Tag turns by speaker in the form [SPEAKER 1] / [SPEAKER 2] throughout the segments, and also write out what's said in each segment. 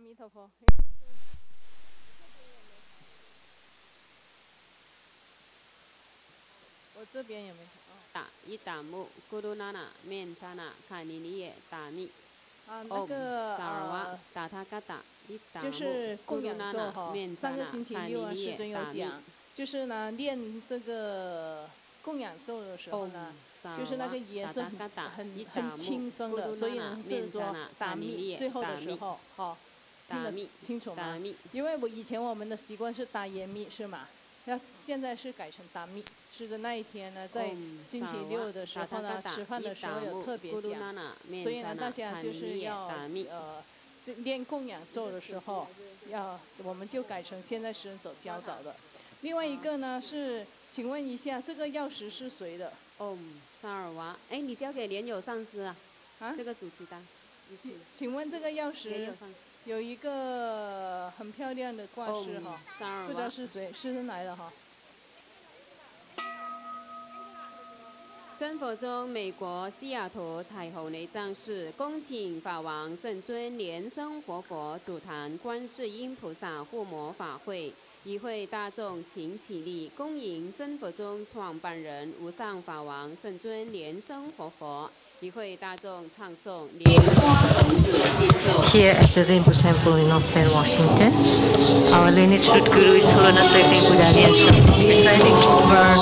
[SPEAKER 1] 弥陀佛。我这边有没有？
[SPEAKER 2] 打一打木咕噜娜娜面扎娜卡尼尼耶打密。
[SPEAKER 1] 那个
[SPEAKER 2] 打他嘎打一打木
[SPEAKER 1] 就是供养咒哈。上个星期六啊，师尊有讲，就是呢念这个供养咒的时候呢，就是那个也是很轻声的，所以呢是说打密最后的时候，哈，听得清楚吗？因为以前我们的习惯是打耶密是吗？那现在是改成打密。是的，那一天呢，在星期六的时候呢，吃饭的时候有特别讲，所以呢，大家就是要练供养咒的时候，我们就改成现在师人所教导的。另外一个呢是，请问一下，这个钥匙是谁的？
[SPEAKER 2] 萨尔瓦，哎，你交给莲友上师啊？这个主持单。
[SPEAKER 1] 请问这个钥匙有一个很漂亮的挂饰哈，不知道是谁，师人来了哈。
[SPEAKER 2] 真佛宗美国西雅图彩虹内藏寺恭请法王圣尊莲生活佛主坛观世音菩萨护摩法会，一会大众请起立，恭迎真佛宗创办人无上法王圣尊莲生活佛。一会大众唱诵莲花童子心咒。
[SPEAKER 3] Here at the Rainbow Temple in North Bend, Washington, our lineage root guru is Holiness Living Buddha Lian Sheng is presiding over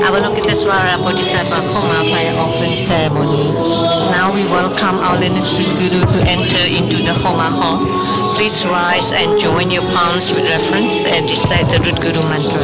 [SPEAKER 3] Avalokitesvara Bodhisattva Homa fire offering ceremony. Now we welcome our lineage root guru to enter into the Homa hall. Please rise and join your palms with reference and recite the root guru mantra.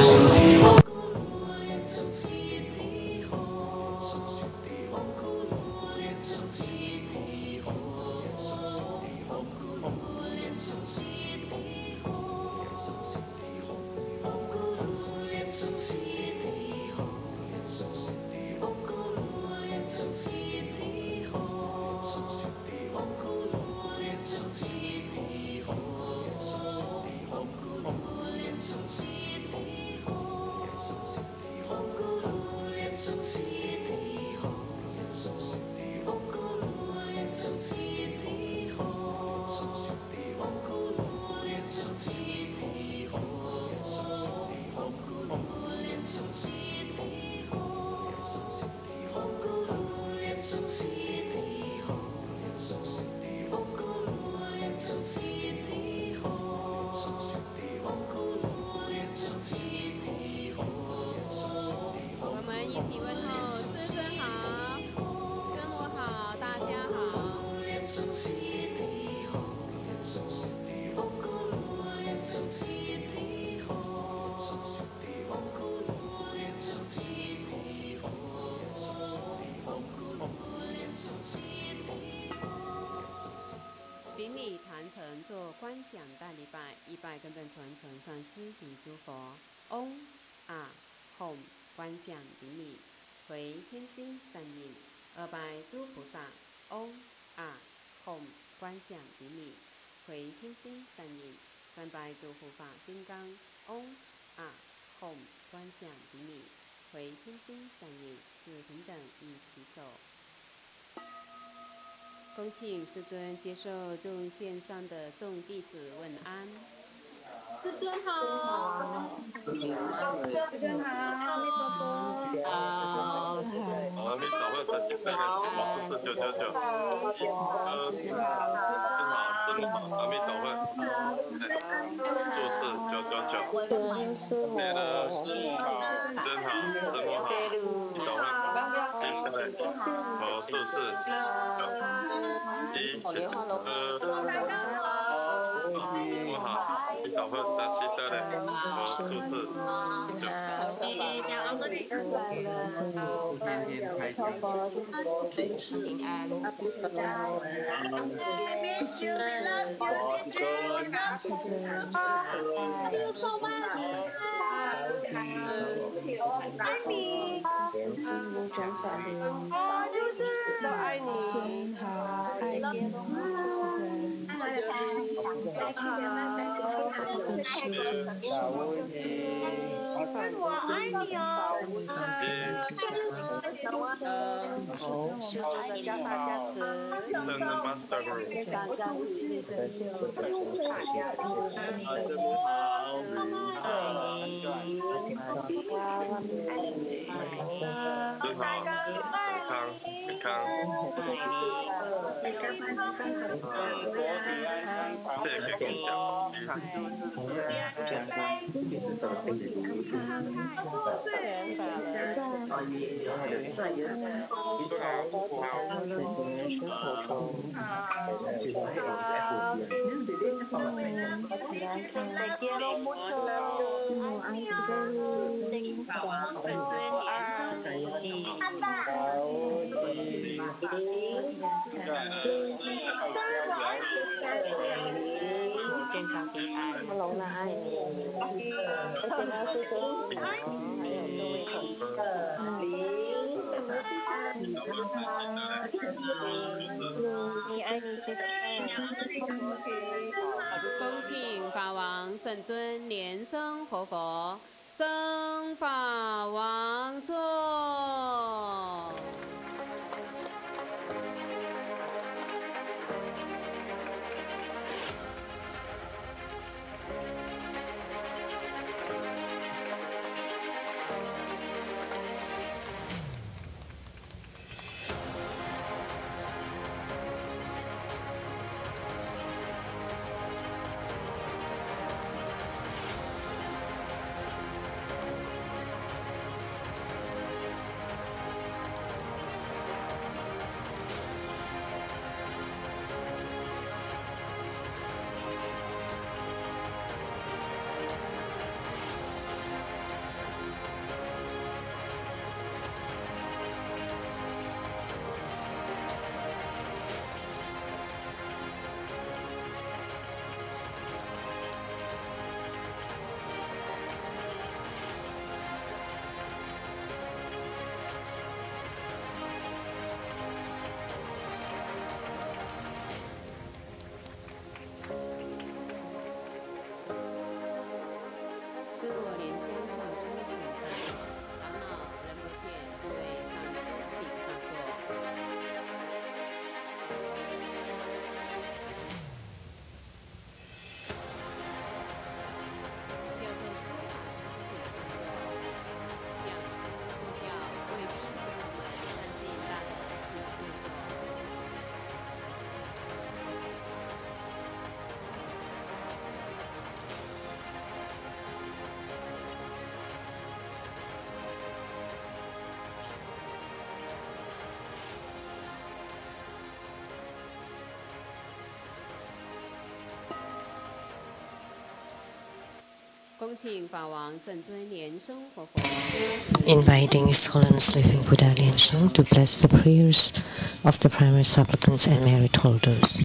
[SPEAKER 2] 做观想大礼拜，一拜根本传承上师及诸佛。嗡啊吽，观想顶礼，回天心善印。二拜诸菩萨。嗡啊吽，观想顶礼，回天心善印。三拜诸护法金刚。嗡啊吽，观想顶礼，回天心善印。是平等一起手。 恭请师尊接受众线上的众弟子问安。
[SPEAKER 4] 师尊好，师尊好，阿弥陀佛。
[SPEAKER 5] 阿弥陀佛，大吉大利，是999。师尊好，师尊好，阿弥陀佛。做事999。对了，师好，真好，师傅好，阿弥陀佛。接下来，好，做事。 一起我好，你早上扎西德嘞，我做事天天开心，平安。都爱你，真好，爱你，谢谢。
[SPEAKER 4] 我爱你哦。
[SPEAKER 5] Grandmaster Lu。真好，健康。这也可以跟你讲。
[SPEAKER 2] 健康平安，龙呢爱你，而且呢是真心的哦，还有各位同你爱你是的爱。恭请法王圣尊莲生活佛升法王座。是我莲香上师请在，长老人不见，诸位上师请上座。教授师法师请上座。讲师助教贵宾和我们善信大德请入座。
[SPEAKER 3] Inviting His Holiness Living Buddha Lian Sheng to bless the prayers of the primary supplicants and merit holders.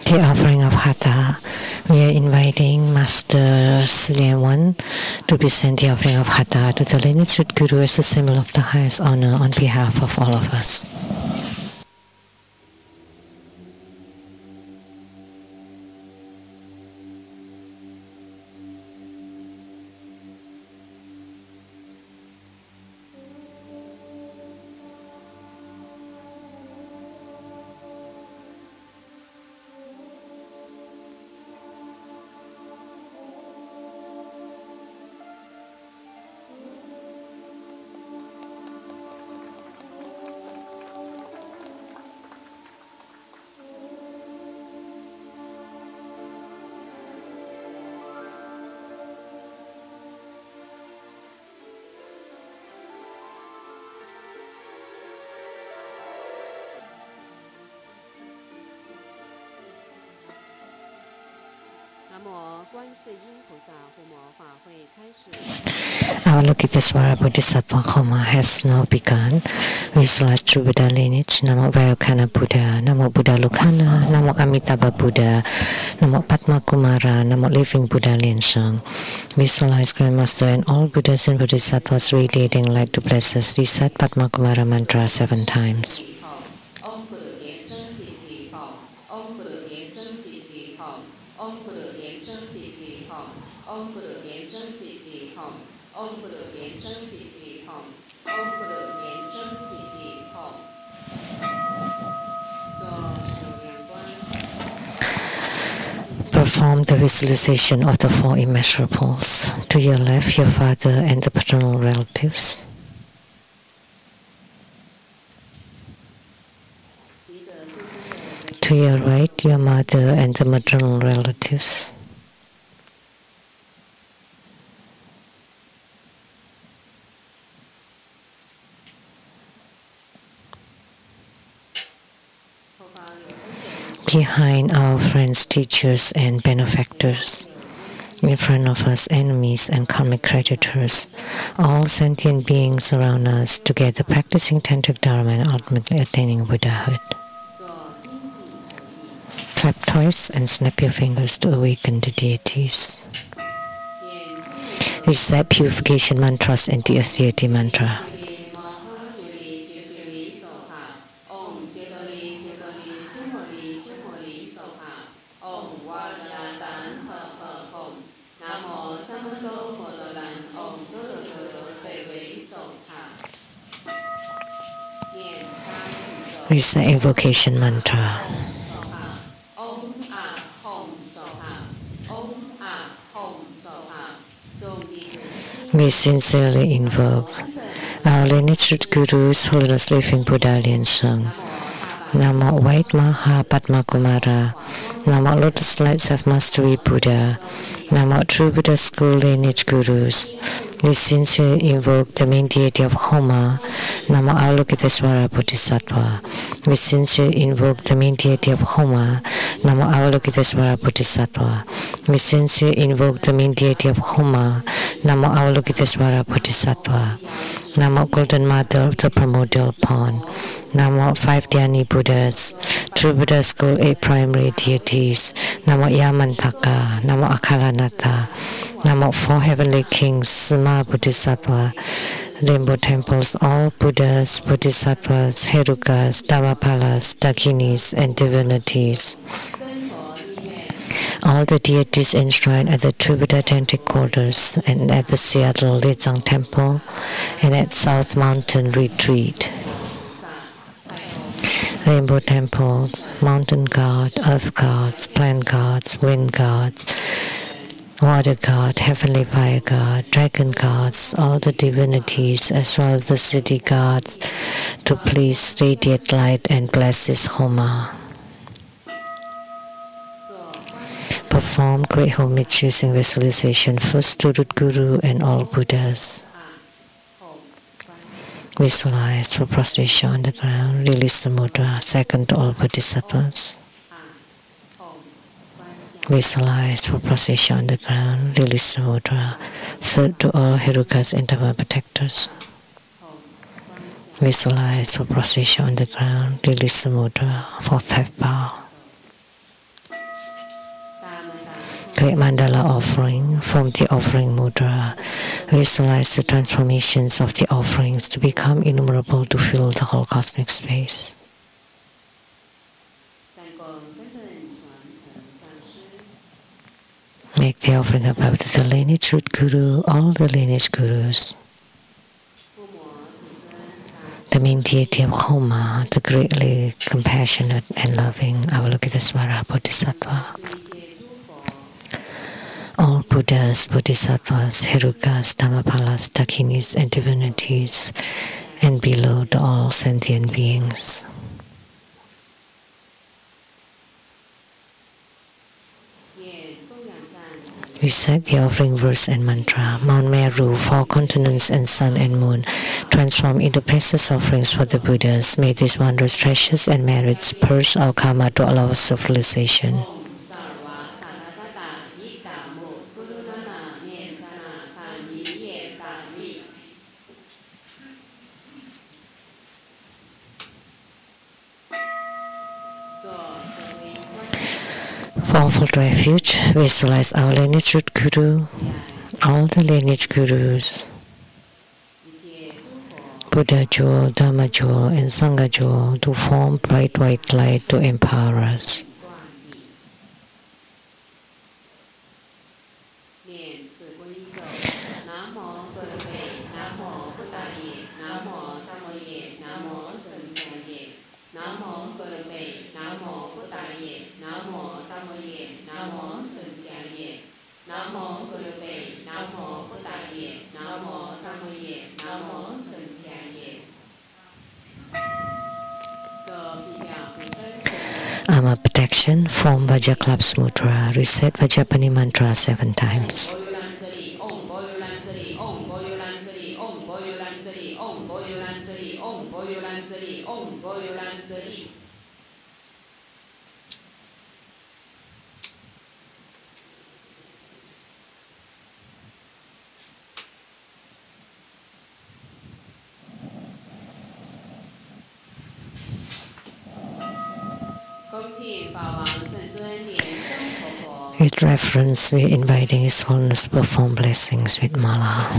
[SPEAKER 3] The offering of Hatha. We are inviting Master Lian Wan to present the offering of Hatha to the lineage Guru as a symbol of the highest honor on behalf of all of us. Avalokitesvara Bodhisattva Homa has now begun. Visualize true Buddha lineage. Namo Vayokana Buddha, Namo Buddha Lokana, Namo Amitabha Buddha, Namo Padma Kumara, Namo Living Buddha Lian Sheng. Visualize Grandmaster and all Buddhas and Bodhisattvas radiating light to bless us. Recite Padma Kumara mantra 7 times. Perform the visualization of the 4 immeasurables. To your left, your father and the paternal relatives. To your right, your mother and the maternal relatives. Behind our friends, teachers, and benefactors. In front of us, enemies and karmic creditors. All sentient beings around us, together practicing tantric dharma and ultimately attaining Buddhahood. Clap twice and snap your fingers to awaken the deities. Recite purification mantras and the authority mantra. Recite invocation mantra. We sincerely invoke our lineage root gurus, Holiness Living Buddha Lian Sheng. Namo White Maha Padma Kumara. Namo Lotus Light Self-Mastery Buddha. Namo True Buddha School Lineage Gurus. We sincerely invoke the main deity of Homa, Namo Avalokitesvara Bodhisattva. We sincerely invoke the main deity of Homa, Namo Avalokitesvara Bodhisattva. We sincerely invoke the main deity of Homa, Namo Avalokitesvara Bodhisattva. Namo Golden Mother of the Primordial Pond. Namo 5 Dhyani Buddhas, True Buddha School 8 Primary Deities. Namo Yamantaka, Namo Akalanata. Namo 4 Heavenly Kings, Sima Bodhisattva, Rainbow Temples, all Buddhas, Bodhisattvas, Herukas, Dharmapalas, Dakinis, and divinities. All the deities enshrined at the True Buddha Tantric Quarters and at the Seattle Lian Temple and at South Mountain Retreat. Rainbow Temples, Mountain God, Earth Gods, Plant Gods, Wind Gods, Water God, Heavenly Fire God, Dragon Gods, all the divinities as well as the city gods to please radiate light and bless this Homa. Perform great homage using visualization first to Root Guru and all Buddhas. Visualize for prostration on the ground, release the mudra, second to all Bodhisattvas. Visualize for prostration on the ground, release the mudra, third to all Herukas and Dharma protectors. Visualize for prostration on the ground, release the mudra, fourth half bow. Great mandala offering from the offering mudra. Visualize the transformations of the offerings to become innumerable to fill the whole cosmic space. Make the offering above to the lineage root guru, all the lineage gurus. The main deity of Homa, the greatly compassionate and loving Avalokitesvara Bodhisattva. All Buddhas, Bodhisattvas, Herukas, Dhammapalas, Dakinis, and divinities, and below to all sentient beings. Recite the offering verse and mantra. Mount Meru, 4 continents and sun and moon, transform into precious offerings for the Buddhas. May these wondrous treasures and merits purge our karma to allow us civilization. Powerful refuge, visualize our lineage root guru, all the lineage gurus, Buddha jewel, Dharma jewel, and Sangha jewel to form bright white light to empower us. Armor protection, form Vajraklapsa mudra, reset Vajrapani mantra 7 times. With reverence, we are inviting His Holiness to perform blessings with mala.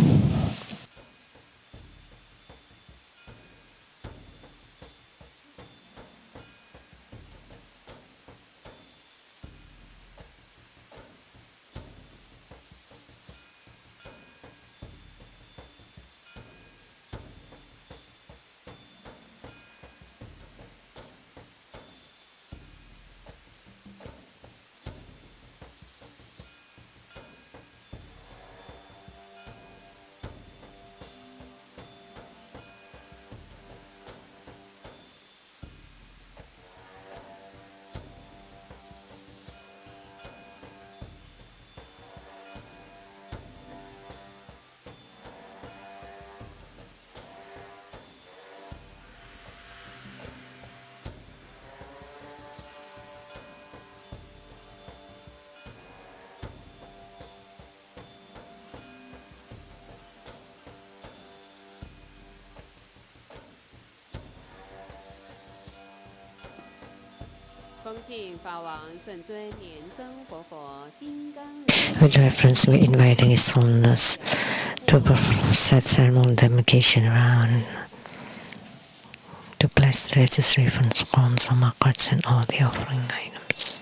[SPEAKER 3] With reference, we are inviting His Holiness to set ceremonial demarcation around to bless the registry from scones, cards, and all the offering items.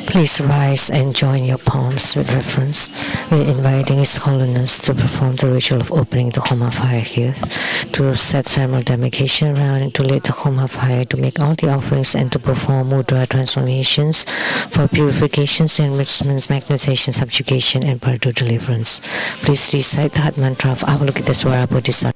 [SPEAKER 3] Please rise and join your palms with reverence. We are inviting His Holiness to perform the ritual of opening the Homa fire here, to set ceremonial demarcation around, and to light the Homa fire, to make all the offerings, and to perform mudra transformations for purifications, enrichments, magnetization, subjugation, and pardon deliverance. Please recite the heart mantra of Avalokitesvara Bodhisattva.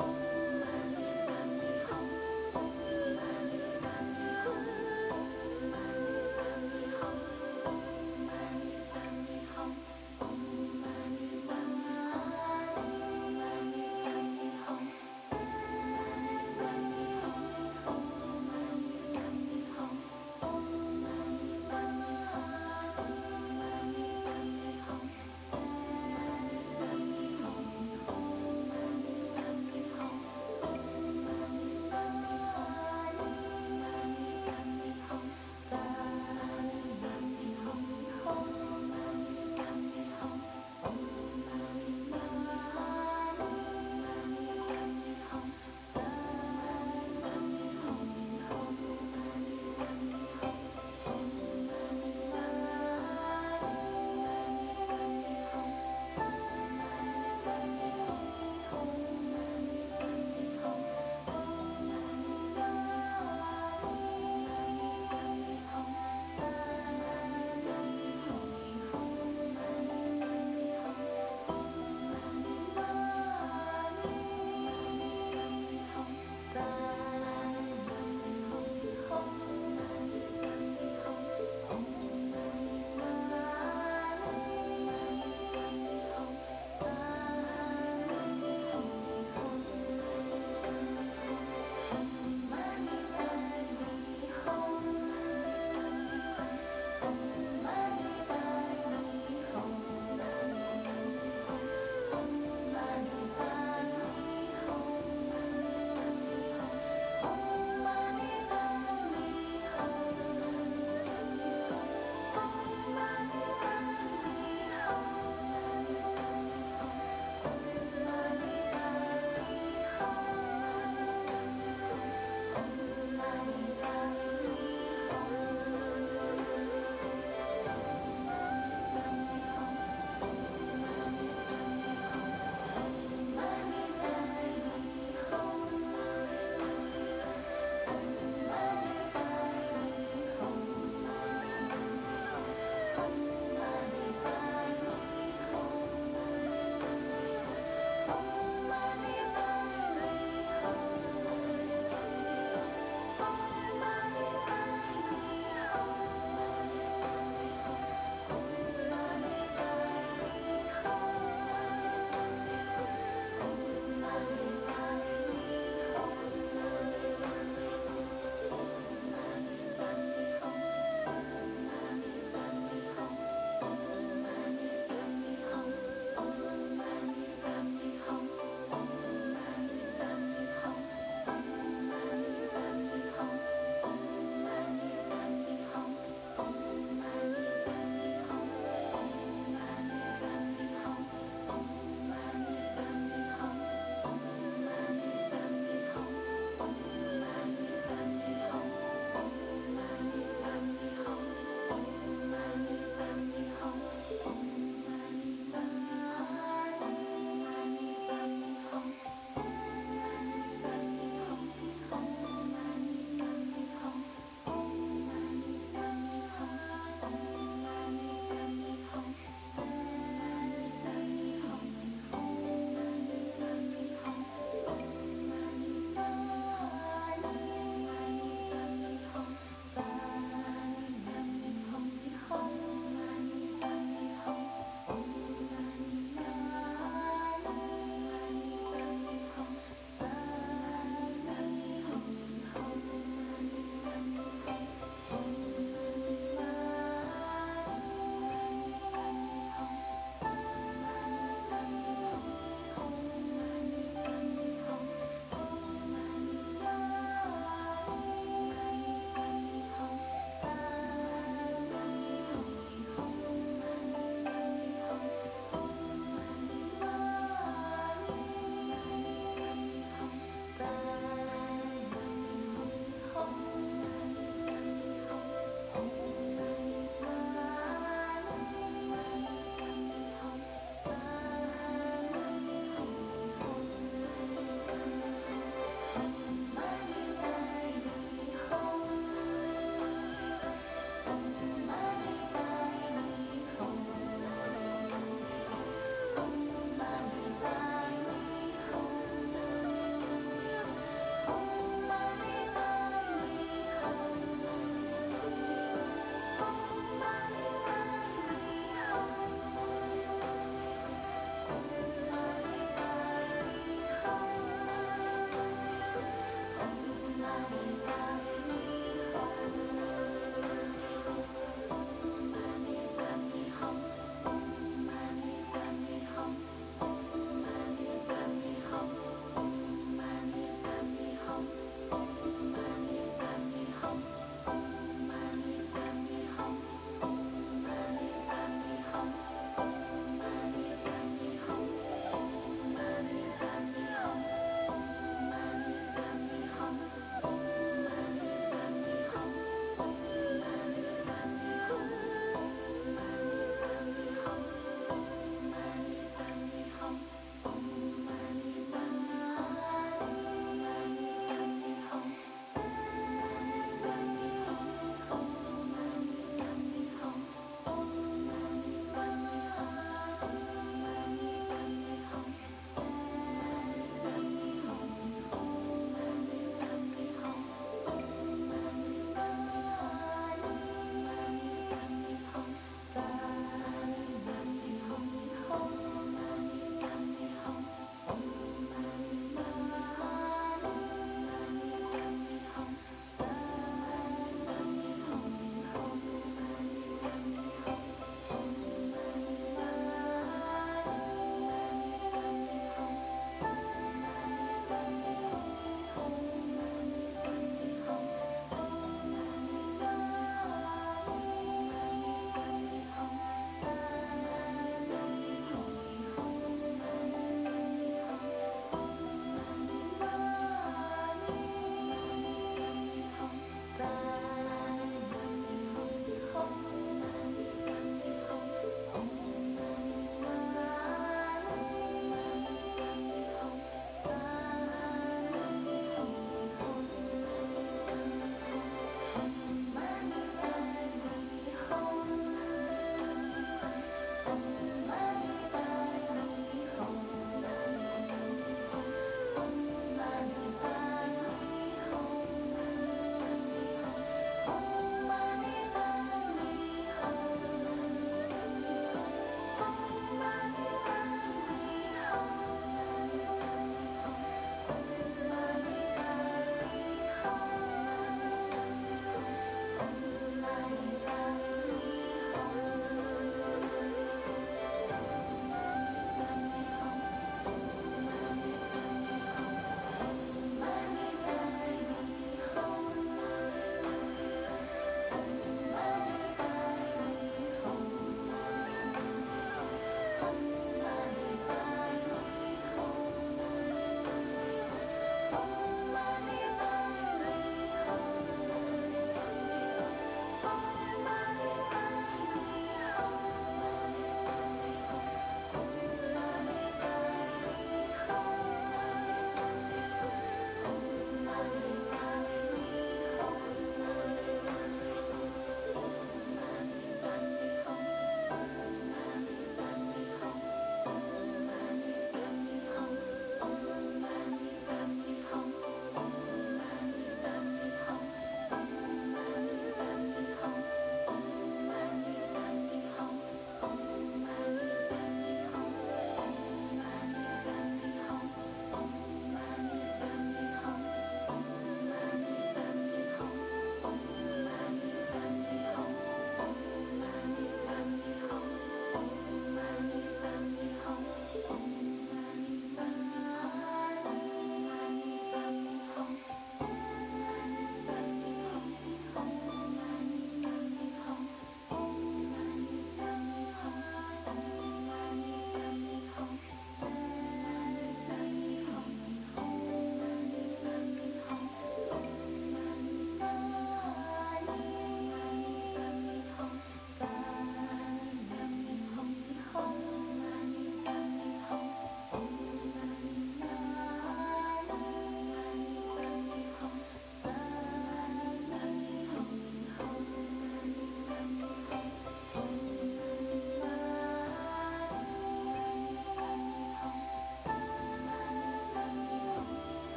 [SPEAKER 6] Om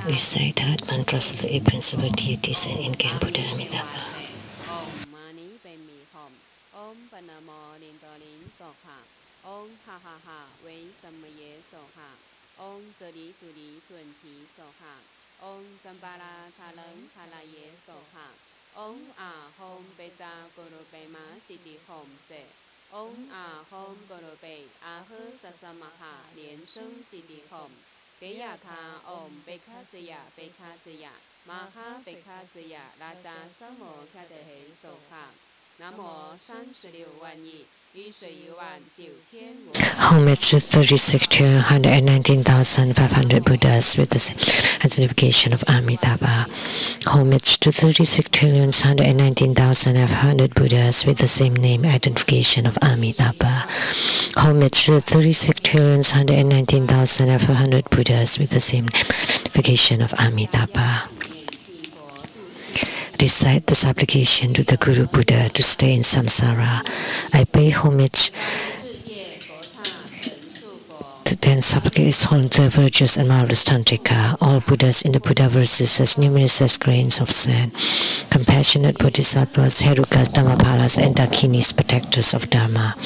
[SPEAKER 3] Recite the mantras of the eight principal deities and incarnate Buddha Amitabha.
[SPEAKER 2] Om Mani Padme Hum. Om Panamo Lindolin Soha. Om Ha Ha Ha Wei Samaye Soha. Om Zuri Zuri Zunti Soha. Om Zambara Chalang Chalaye Soha. Om Hom Beta Guru Bema Siddhi Hom Se. Om Hom Guru Be Ahu Sasamaha Lian Sheng Exposition. Beyata Om Bekazaya Bekazaya Maha Bekazaya Raja Samo Kadehe Soha. Namo 36万亿111万9500
[SPEAKER 3] Homage to 36 to 119,500 Buddhas with the same identification of Amitabha. Homage to 36,119,500 Buddhas with the same name identification of Amitabha. Homage to 36,119,500 Buddhas with the same identification of Amitabha. Recite the supplication to the Guru Buddha to stay in samsara. I pay homage to then supplicate His Holiness the virtuous and marvelous Tantrika, all Buddhas in the Buddha verses as numerous as grains of sand, compassionate Bodhisattvas, Herukas, Dhammapalas, and Dakinis, protectors of Dharma.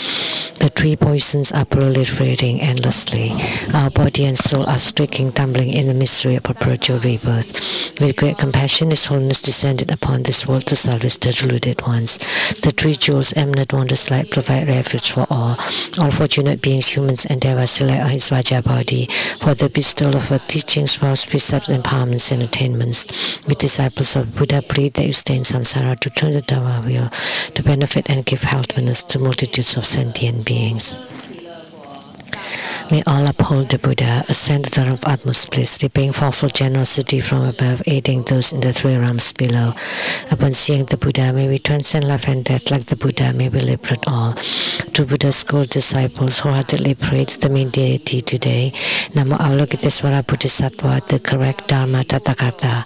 [SPEAKER 3] The three poisons are proliferating endlessly. Our body and soul are striking, tumbling in the misery of perpetual rebirth. With great compassion, His Holiness descended upon this world to salvage the deluded ones. The three jewels, eminent wondrous light, provide refuge for all. All fortunate beings, humans, and devas select on His Vajra body for the bestowal of her teachings, vows, precepts, empowerments, and attainments. We disciples of Buddha plead that you stay in samsara to turn the Dharma wheel, to benefit and give helpfulness to multitudes of sentient beings. May all uphold the Buddha, ascend the throne of utmost bliss, repaying fourfold generosity from above, aiding those in the three realms below. Upon seeing the Buddha, may we transcend life and death like the Buddha, may we liberate all. To Buddha's school disciples, wholeheartedly pray to the main deity today. Namo Avalokitesvara Bodhisattva, the correct Dharma Tathagata.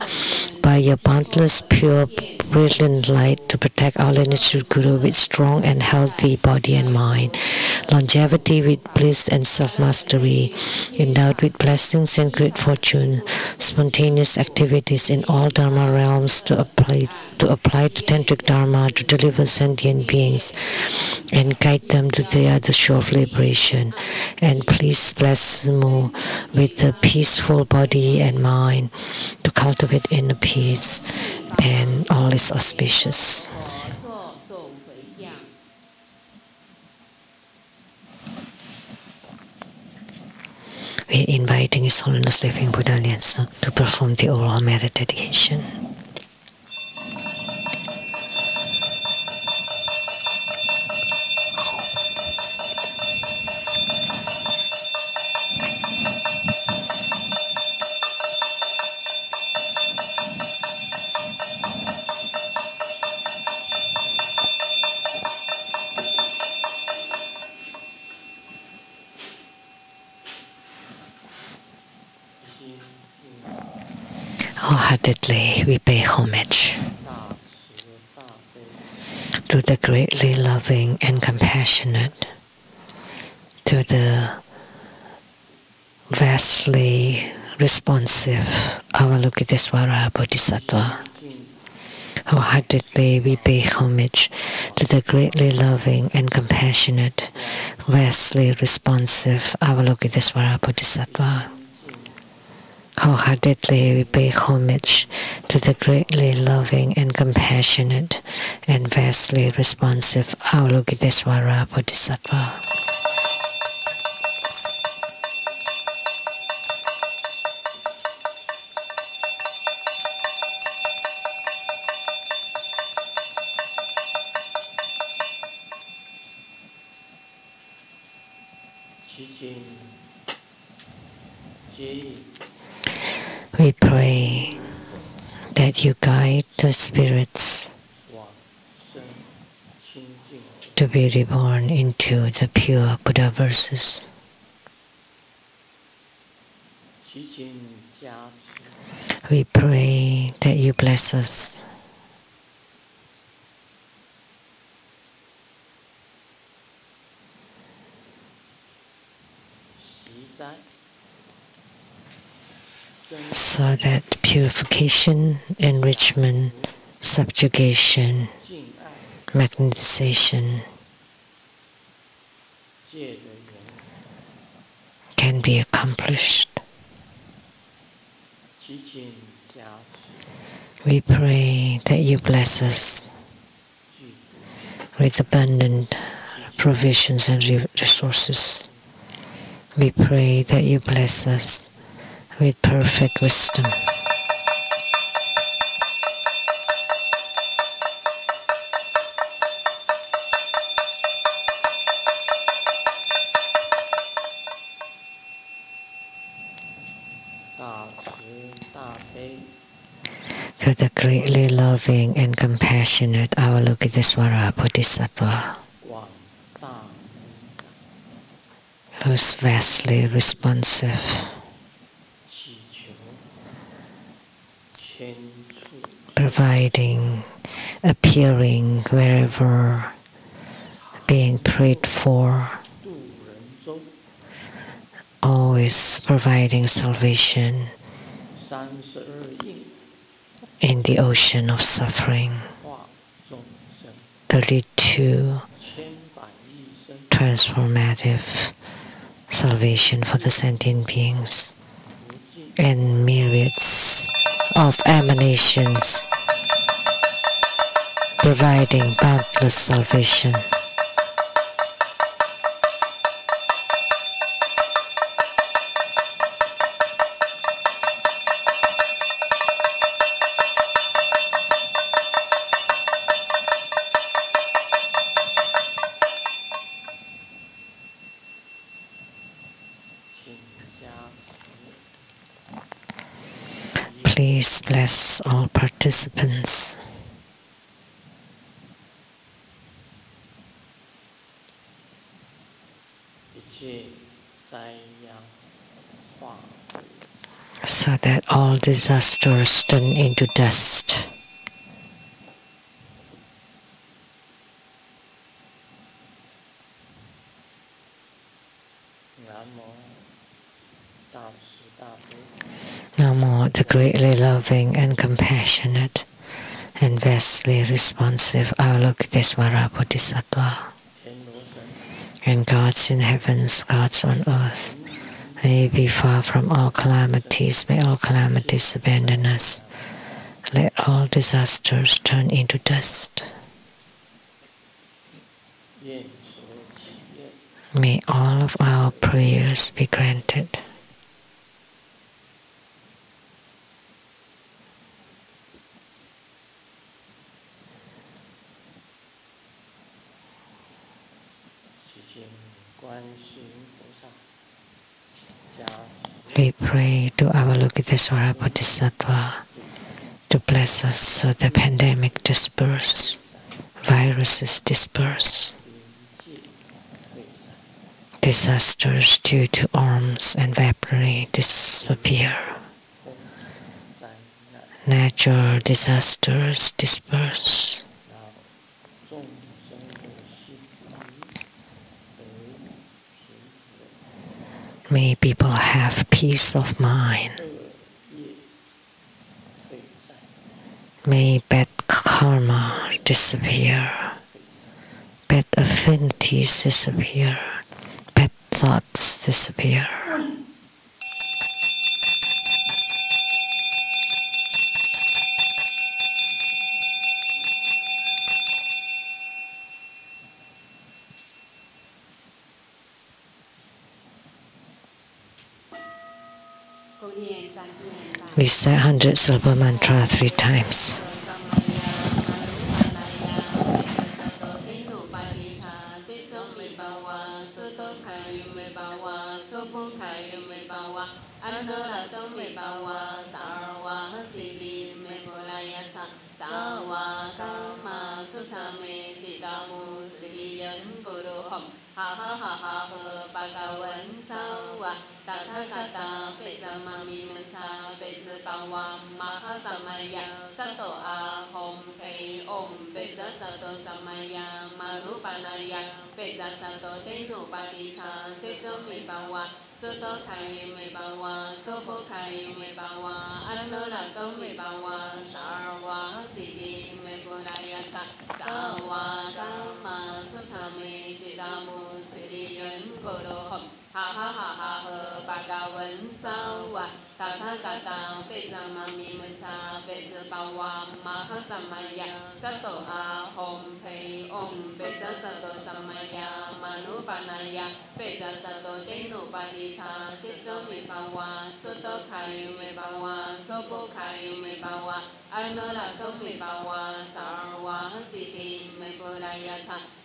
[SPEAKER 3] By your boundless, pure, brilliant light to protect our lineage Guru with strong and healthy body and mind, longevity with bliss and self-mastery, endowed with blessings and great fortune, spontaneous activities in all Dharma realms to apply to Tantric Dharma to deliver sentient beings and guide them to the other shore of liberation. And please bless Mu with a peaceful body and mind to cultivate inner peace, and all is auspicious. We are inviting His Holiness Living Buddha Lian Sheng to perform the oral merit dedication. Wholeheartedly we pay homage to the greatly loving and compassionate, to the vastly responsive Avalokitesvara Bodhisattva. Wholeheartedly we pay homage to the greatly loving and compassionate, vastly responsive Avalokitesvara Bodhisattva. Wholeheartedly we pay homage to the greatly loving and compassionate and vastly responsive Avalokitesvara Bodhisattva. We pray that you guide the spirits to be reborn into the pure Buddha verses. We pray that you bless us. so that purification, enrichment, subjugation, magnetization can be accomplished. We pray that you bless us with abundant provisions and resources. We pray that you bless us with perfect wisdom. To the greatly loving and compassionate Avalokitesvara Bodhisattva, who's vastly responsive, providing, appearing wherever, being prayed for, always providing salvation in the ocean of suffering, 32 transformative salvation for the sentient beings, and myriads of emanations providing boundless salvation. Please bless all participants. So that all disasters turn into dust. Namo, the greatly loving and compassionate and vastly responsive Avalokitesvara Bodhisattva, and gods in heavens, gods on earth, may be far from all calamities, may all calamities abandon us, let all disasters turn into dust. May all of our prayers be granted. We pray to Avalokitesvara Bodhisattva to bless us so the pandemic disperse, viruses disperse, disasters due to arms and weaponry disappear, natural disasters disperse. May people have peace of mind. May bad karma disappear, bad affinities disappear, bad thoughts disappear. We say 100 syllable mantra 3 times.
[SPEAKER 2] Hom Bodhisattva Samaya Manupanaya Bodhisattva Tenu Patita Sejami Bawa Soto Kai Me Bawa Sopo Kai Me Bawa Aranora Me Bawa Sarwa Siddhi Me Budaya Sawa Dhamma Sutame Chidamu Siddhiyan Kodo Hom Ha ha ha ha ha Bhagavan Sawa Tathagata Bezamami Mata Bezabawa Mahasamaya Sato Ahom Pei Om Bezasato Samaya Manupanaya Bezasato Tenu Padita Chitzami Bawa Soto Kayu Me Bawa Sopo Kayu Me Bawa Arnorato Me Bawa Sarwa Siddhi Me Budaya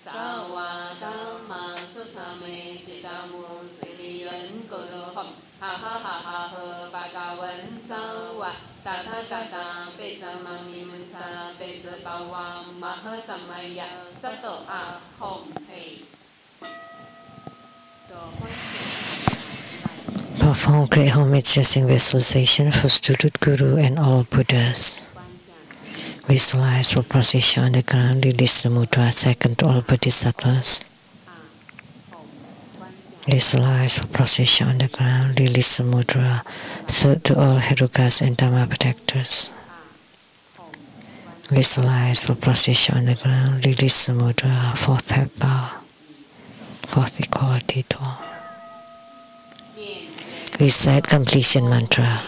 [SPEAKER 2] Sawa Dhamma Sutame Chidamu Siddhiyan Kodo Hom Ha ha ha ha ha Bhagavan Sawa Tathagata Bezamami Mata Bezabawa Mahasamaya Sato Ahom Pei.
[SPEAKER 3] Perform great homage using visualization for student Guru and all Buddhas. Visualize for position on the ground, release the mudra second to all Bodhisattvas. Visualize for position on the ground, release the mudra third to all Herukas and Dharma protectors. Visualize for position on the ground, release the mudra fourth head power, fourth equality to all. Recite completion mantra.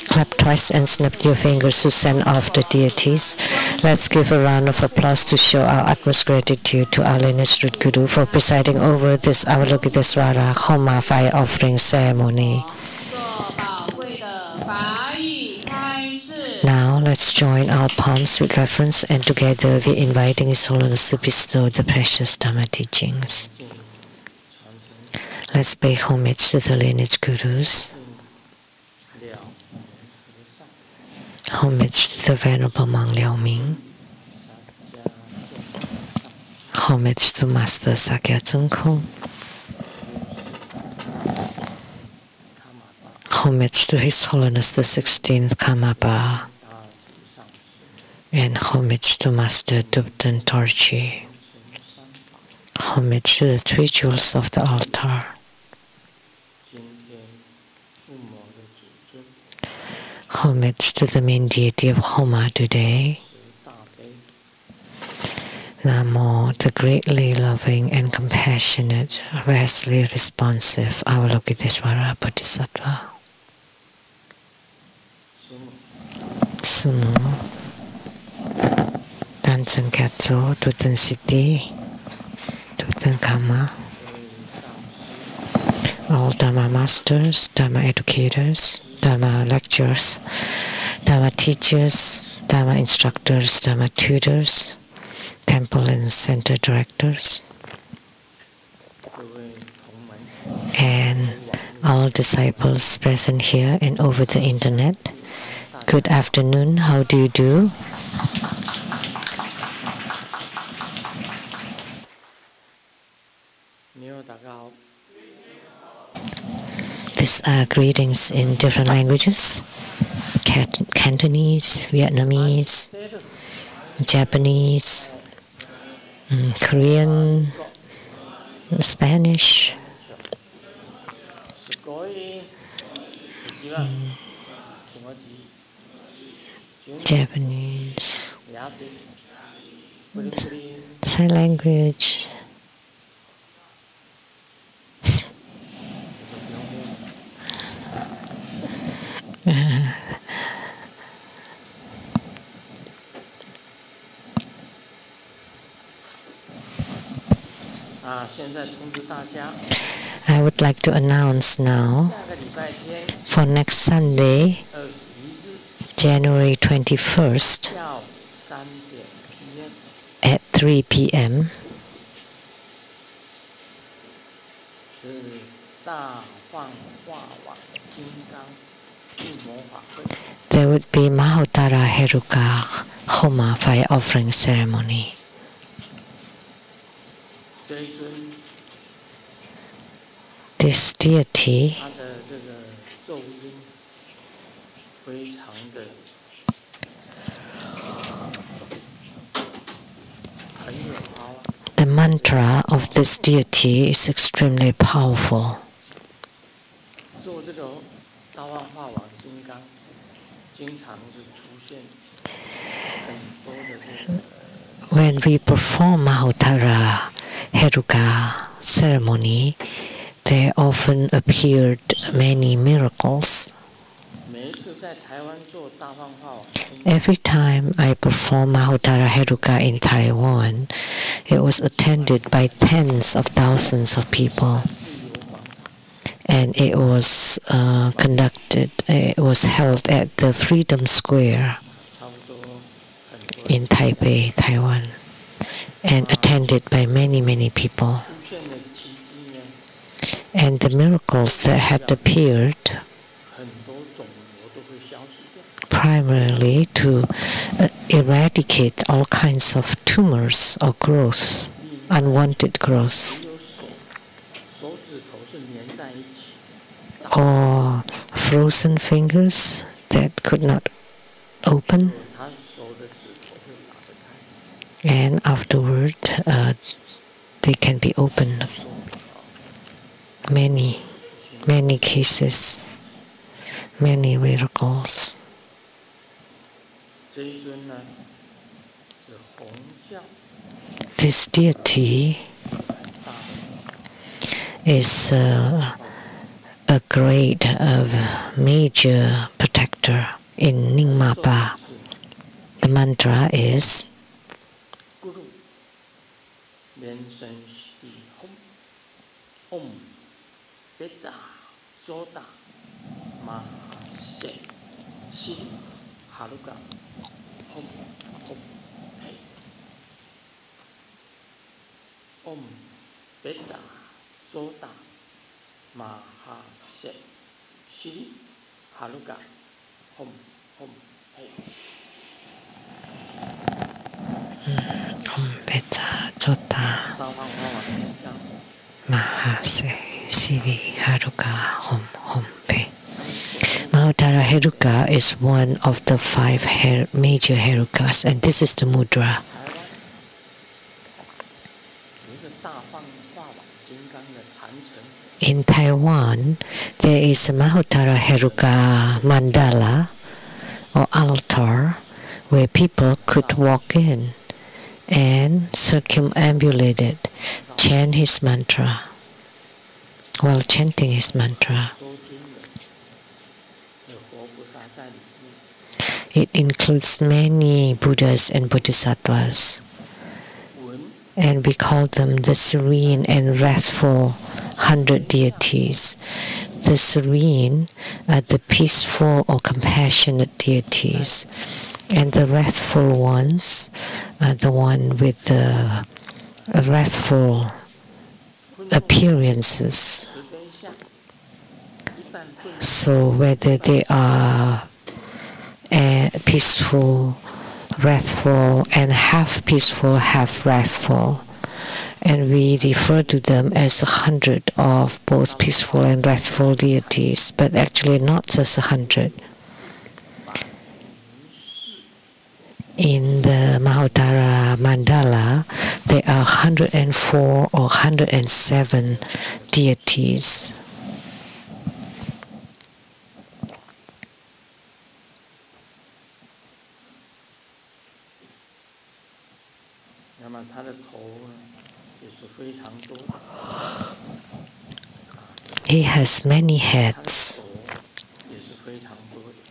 [SPEAKER 3] Clap twice and snap your fingers to send off the deities. Let's give a round of applause to show our utmost gratitude to our lineage root Guru for presiding over this Avalokitesvara Homa fire offering ceremony. Now let's join our palms with reverence, and together we are inviting His Holiness to bestow the precious Dharma teachings. Let's pay homage to the lineage Gurus. Homage to the Venerable Monk Liao Ming. Homage to Master Sakyamuni. Homage to His Holiness the 16th Karmapa. And homage to Master Dupten Torchi. Homage to the three jewels of the altar. Homage to the main deity of Homa today. Namo, the greatly loving and compassionate, vastly responsive Avalokitesvara Bodhisattva. Sumo, Tanchen Katso, Duten Siddhi, Duten Karma, all Dharma masters, Dharma educators, Dharma lecturers, Dharma teachers, Dharma instructors, Dharma tutors, temple and center directors, and all disciples present here and over the internet. Good afternoon, how do you do? These are greetings in different languages: Cantonese, Vietnamese, Japanese, Korean, Spanish, Japanese, sign language. I would like to announce now, for next Sunday, January 21st, at 3 p.m., there would be Mahotara Heruka Homa fire offering ceremony. This deity the mantra of this deity is extremely powerful. When we perform Mahottara Heruka ceremony, there often appeared many miracles. Every time I perform Mahottara Heruka in Taiwan, it was attended by tens of thousands of people. And it was it was held at the Freedom Square in Taipei, Taiwan, and attended by many, many people. And the miracles that had appeared primarily to eradicate all kinds of tumors or growth, unwanted growth, or frozen fingers that could not open, and afterward they can be opened. Many cases, many miracles. This deity is a great major protector in Nyingmapa. The mantra is Beta Jota Mahase Siddhi Haruka Hom Hom Pe. Mahottara Heruka is one of the 5 major Herukas, and this is the mudra. In Taiwan, there is a Mahottara Heruka mandala or altar where people could walk in and circumambulate it, chant his mantra. While chanting his mantra, it includes many Buddhas and Bodhisattvas, and we call them the serene and wrathful 100 deities. The serene are the peaceful or compassionate deities, and the wrathful ones are the one with the wrathful appearances. So whether they are peaceful, wrathful, and half peaceful, half wrathful, and we refer to them as 100 of both peaceful and wrathful deities, but actually not just 100. In the Mahottara mandala, there are 104 or 107 deities. He has many heads,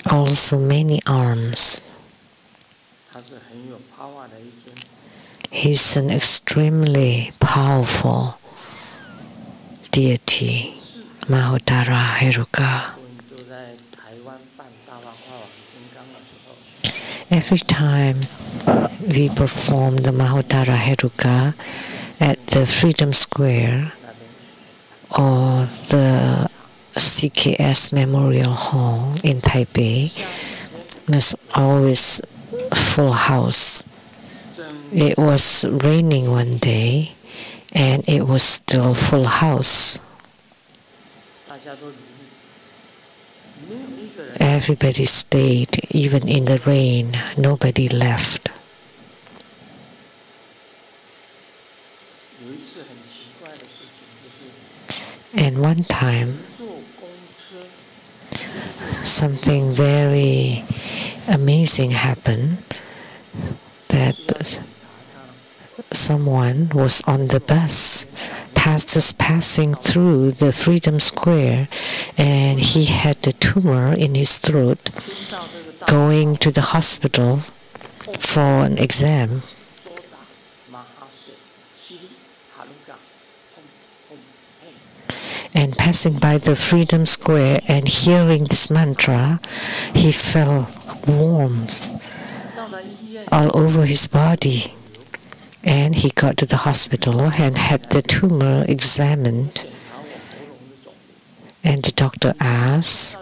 [SPEAKER 3] also many arms. He's an extremely powerful deity, Mahottara Heruka. Every time we perform the Mahottara Heruka at the Freedom Square or the CKS Memorial Hall in Taipei, there's always a full house. It was raining one day and it was still full house. Everybody stayed, even in the rain. Nobody left. And one time, something very amazing happened, that someone was on the bus, passing through the Freedom Square, and he had a tumor in his throat, going to the hospital for an exam. And passing by the Freedom Square and hearing this mantra, he felt warmth all over his body. And he got to the hospital and had the tumor examined. And the doctor asked,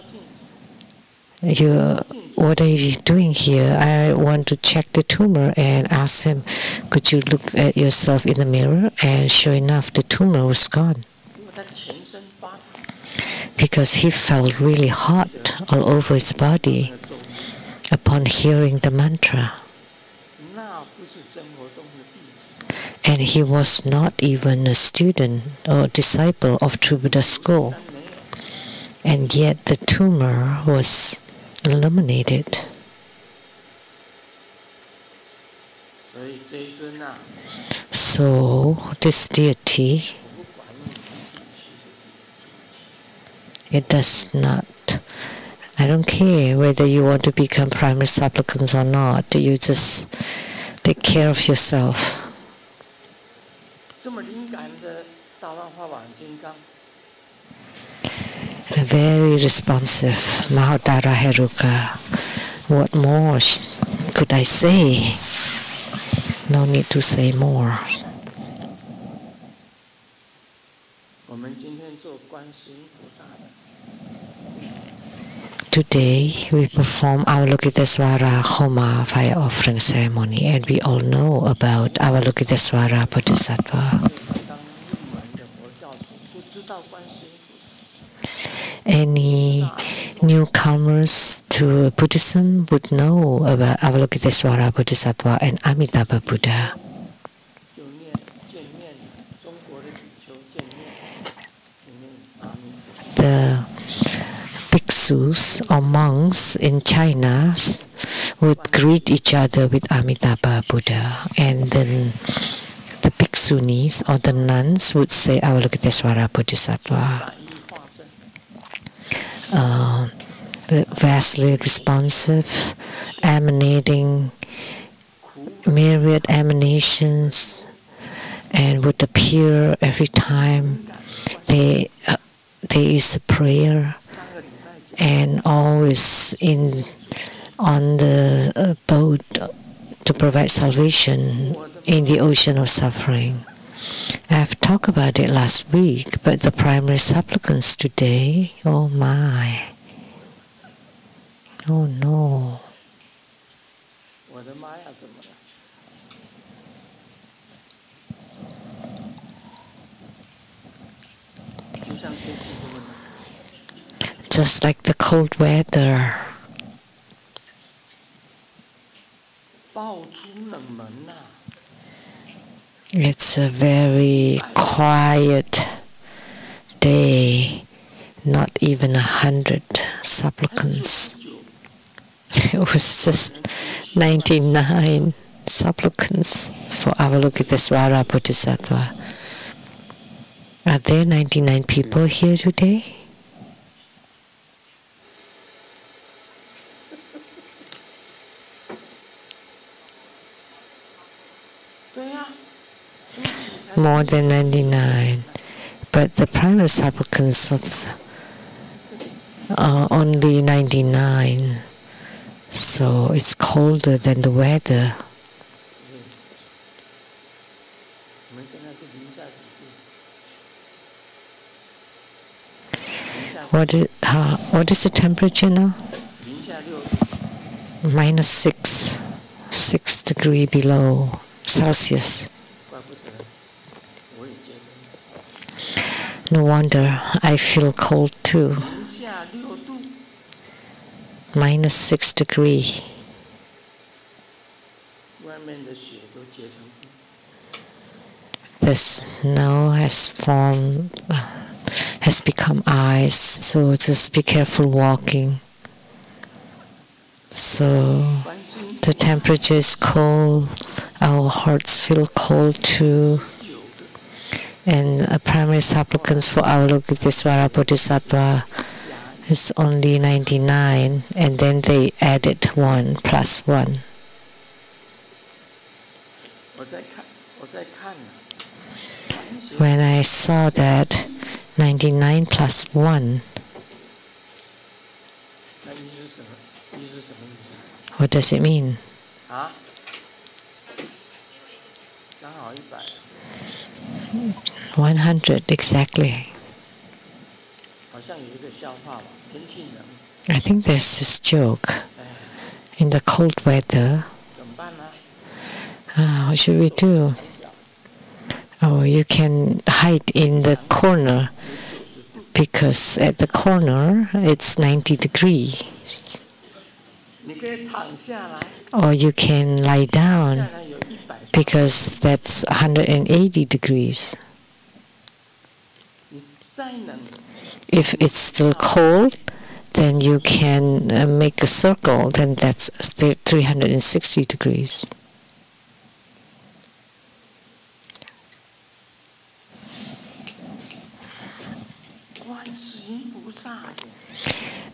[SPEAKER 3] what are you doing here? I want to check the tumor. And asked him, could you look at yourself in the mirror? And sure enough, the tumor was gone. Because he felt really hot all over his body upon hearing the mantra. And he was not even a student or disciple of True Buddha School. And yet the tumor was eliminated. So this deity, it does not, I don't care whether you want to become primary supplicants or not, you just take care of yourself. Very responsive, Mahotara Heruka. What more could I say? No need to say more. Today we perform Avalokitesvara Homa fire offering ceremony, and we all know about Avalokitesvara Bodhisattva. Any newcomers to Buddhism would know about Avalokitesvara Bodhisattva and Amitabha Buddha. The bhiksus or monks in China would greet each other with Amitabha Buddha, and then the bhiksunis or the nuns would say Avalokitesvara Bodhisattva. Vastly responsive, emanating myriad emanations, and would appear every time there is a prayer, and always on the boat to provide salvation in the ocean of suffering. I've talked about it last week, but the primary supplicants today, oh my, oh no. Just like the cold weather. It's a very quiet day, not even 100 supplicants. It was just 99 supplicants for Avalokitesvara Bodhisattva. Are there 99 people here today? More than 99, but the primary supplicants are only 99, so it's colder than the weather. What is the temperature now? -6 degrees below Celsius. No wonder I feel cold too. -6 degrees. The snow has become ice, so just be careful walking. So the temperature is cold, our hearts feel cold too. And primary supplicants for Avalokitesvara Bodhisattva is only 99, and then they added 1 plus 1. When I saw that 99 plus 1, what does it mean? 100 exactly. I think there's this joke. In the cold weather, what should we do? Oh, you can hide in the corner because at the corner it's 90 degrees. Or you can lie down because that's 180 degrees. If it's still cold, then you can make a circle, then that's 360 degrees.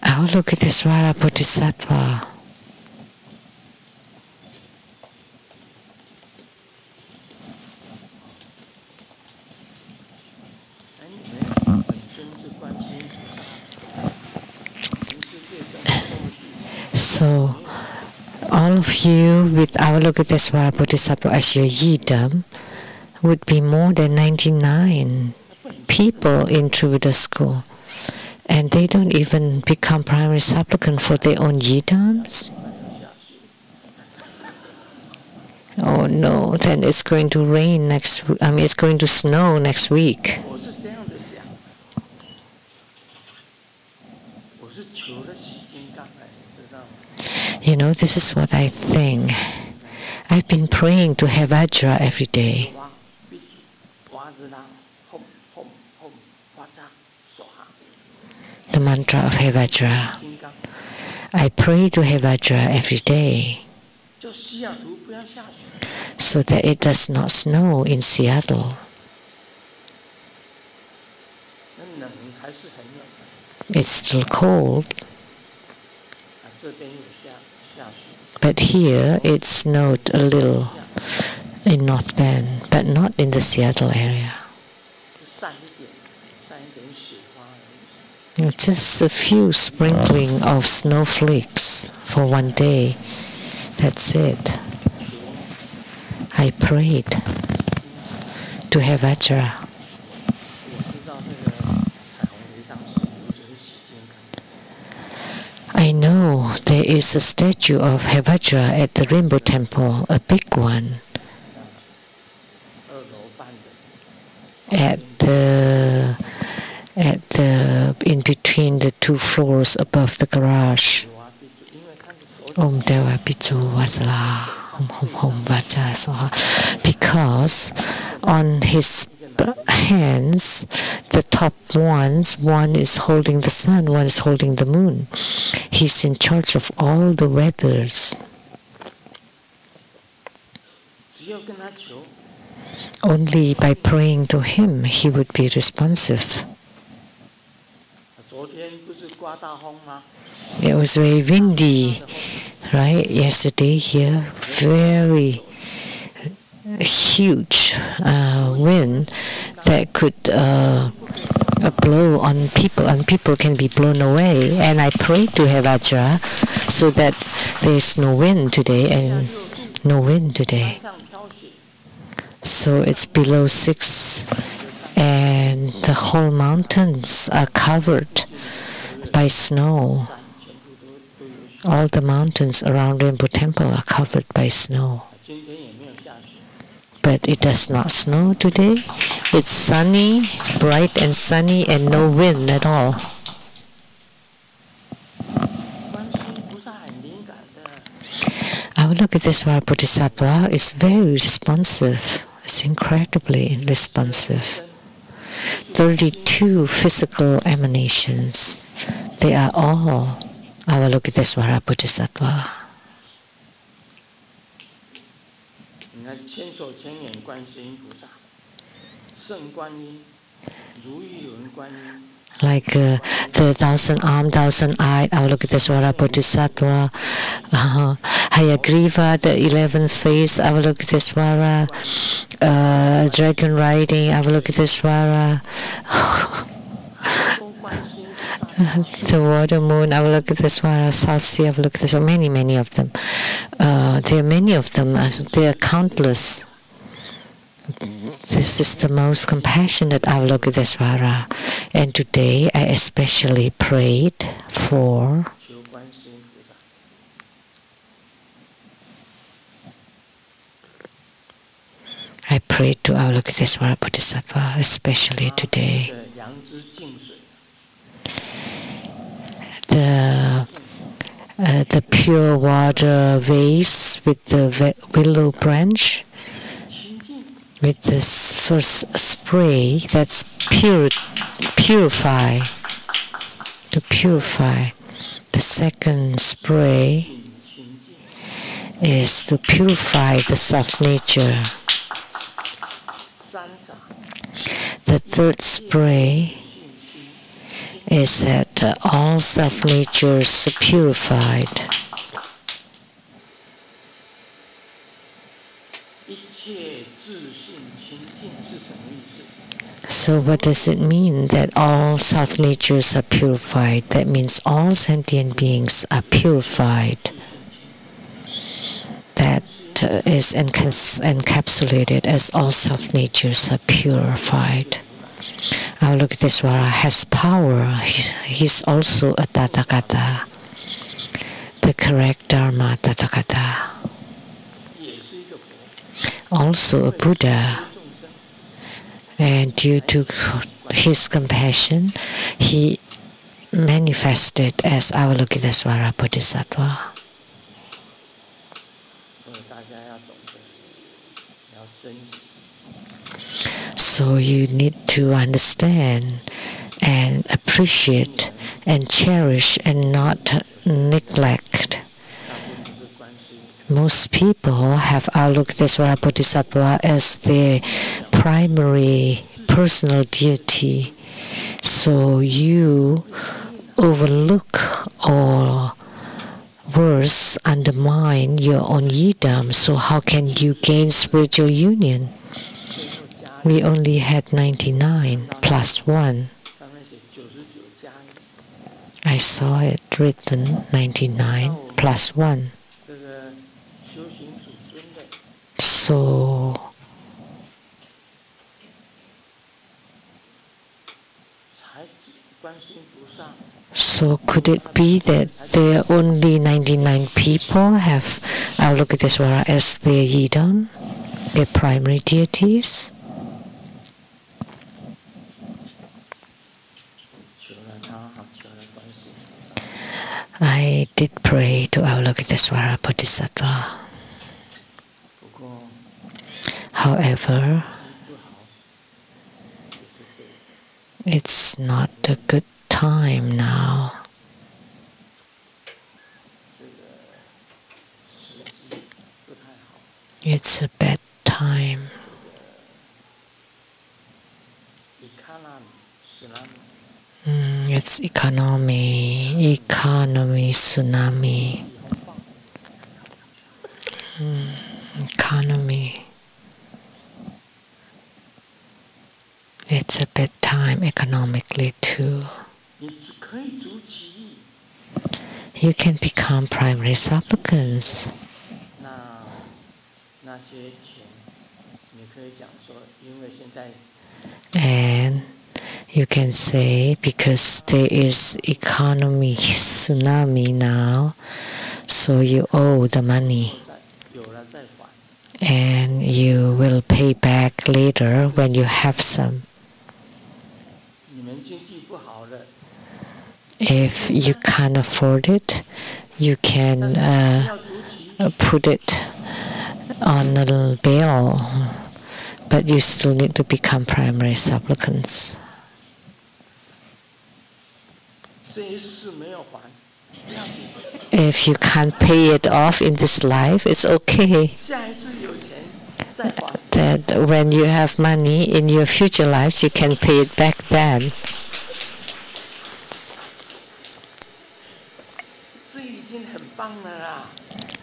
[SPEAKER 3] Avalokitesvara Bodhisattva. So, all of you with Avalokitesvara Bodhisattva as your yidam would be more than 99 people in True Buddha school. And they don't even become primary supplicant for their own yidams. Oh no, then it's going to rain next week. I mean, it's going to snow next week. You know, this is what I think. I've been praying to have Vajra every day. The mantra of Vajra. I pray to Vajra every day so that it does not snow in Seattle. It's still cold, but here it snowed a little in North Bend, but not in the Seattle area. Just a few sprinkling of snowflakes for one day. That's it. I prayed to have Vajra. I know there is a statue of Vajra at the Rainbow Temple, a big one, in between the 2 floors above the garage. Om Dewa Pichu Vasala Om Vacha Soha. Because on his hands, the top ones, one is holding the sun, one is holding the moon. He's in charge of all the weathers. Only by praying to him, he would be responsive. It was very windy, right? Yesterday here, very huge wind that could blow on people, and people can be blown away. And I prayed to have Vajra so that there is no wind today, and no wind today. So it's below 6, and the whole mountains are covered by snow. All the mountains around Rainbow Temple are covered by snow. but it does not snow today. It's sunny, bright and sunny, and no wind at all. Avalokitesvara Bodhisattva is very responsive. It's incredibly responsive. 32 physical emanations, they are all Avalokitesvara Bodhisattva. Like the thousand-armed, thousand-eyed Avalokitesvara Bodhisattva, Hayagriva, the 11th face Avalokitesvara, dragon riding Avalokitesvara, the water moon Avalokitesvara, South Sea Avalokitesvara, many of them. There are many of them, they are countless. This is the most compassionate Avalokitesvara, and today I especially prayed for to Avalokitesvara Bodhisattva, especially today. The pure water vase with the willow branch, with this first spray that's purify. The second spray is to purify the self-nature. The third spray is that all self-natures are purified. So what does it mean that all self-natures are purified? That means all sentient beings are purified. That is encapsulated as all self-natures are purified. Avalokitesvara has power. He's also a Tathagata, the correct Dharma Tathagata. Also a Buddha. And due to his compassion, he manifested as Avalokitesvara Bodhisattva. So you need to understand and appreciate and cherish and not neglect. Most people have Avalokitesvara Bodhisattva as their primary personal deity. So you overlook or worse, undermine your own yidam. So how can you gain spiritual union? We only had 99 plus 1. I saw it written 99 plus 1. So could it be that there are only 99 people have Avalokitesvara as their yidam, their primary deities? I did pray to Avalokitesvara Bodhisattva. However, it's not a good time now. It's a bad time. It's economy tsunami. Economy. It's a bad time economically too. You can become primary supplicants. And you can say, because there is economy tsunami now, so you owe the money. and you will pay back later when you have some. If you can't afford it, you can put it on a bail, but you still need to become primary supplicants. If you can't pay it off in this life, it's okay. That when you have money in your future lives, you can pay it back then.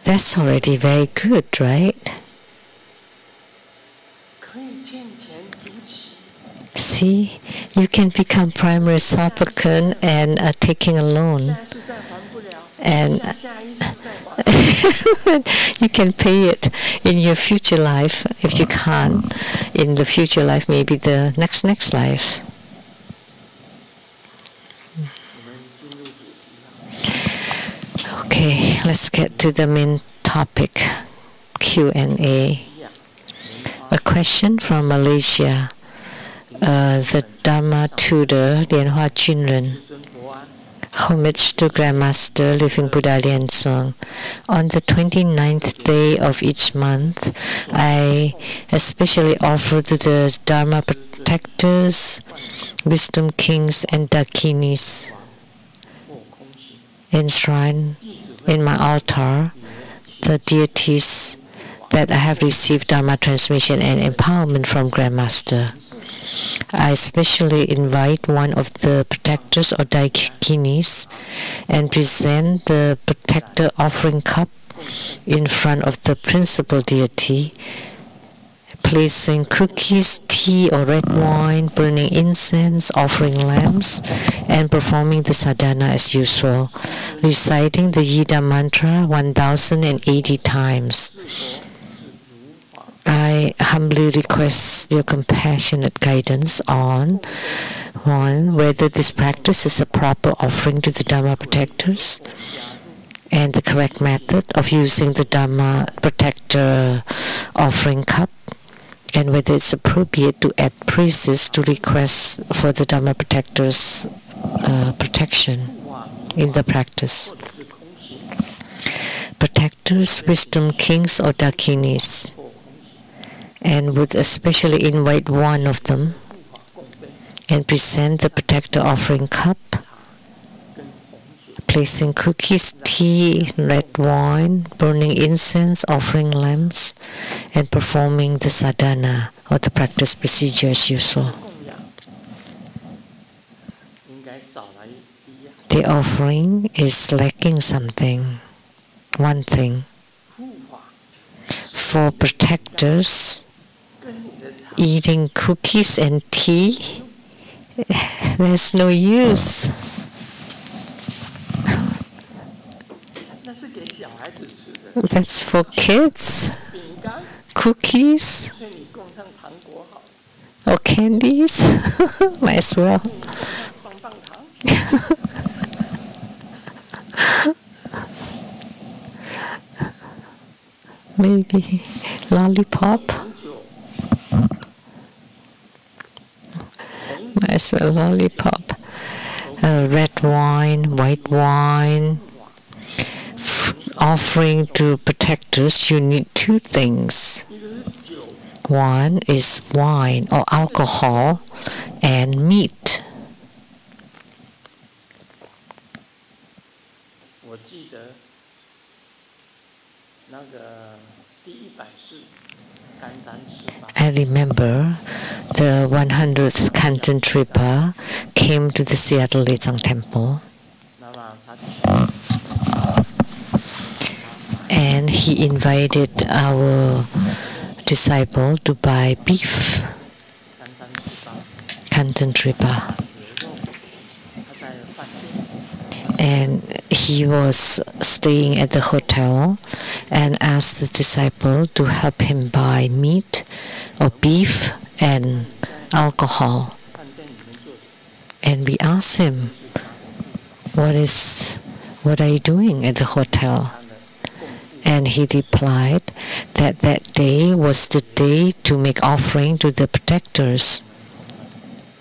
[SPEAKER 3] That's already very good, right? See, you can become primary supplicant and taking a loan. And you can pay it in your future life. If you can't, in the future life, maybe the next life. Okay, let's get to the main topic, Q&A. A question from Malaysia. The Dharma tutor, Lian Junren. Homage to Grandmaster Living Buddha Lian Sheng. On the 29th day of each month, I especially offer to the Dharma protectors, wisdom kings, and dakinis enshrined in my altar, the deities that I have received Dharma transmission and empowerment from Grandmaster. I especially invite one of the protectors or dakinis and present the protector offering cup in front of the principal deity, placing cookies, tea or red wine, burning incense, offering lamps, and performing the sadhana as usual, reciting the Yida mantra 1080 times. I humbly request your compassionate guidance on 1. Whether this practice is a proper offering to the Dharma protectors, and the correct method of using the Dharma protector offering cup, and whether it's appropriate to add praises to request for the Dharma protector's protection in the practice. Protectors, wisdom kings or dakinis, and would especially invite one of them and present the protector offering cup, placing cookies, tea, red wine, burning incense, offering lamps, and performing the sadhana or the practice procedure as usual. The offering is lacking something, one thing. For protectors, eating cookies and tea, there's no use. That's for kids. Cookies or candies, might as well. Maybe lollipop. Might as well lollipop. Red wine, white wine. Offering to protectors, you need two things. One is wine or alcohol and meat. I remember the 100th Kanten Trippa came to the Seattle Lechang Temple, and he invited our disciple to buy beef, Kanten Trippa. And he was staying at the hotel and asked the disciple to help him buy meat or beef and alcohol. And we asked him, what are you doing at the hotel? And And he replied that that day was the day to make offering to the protectors.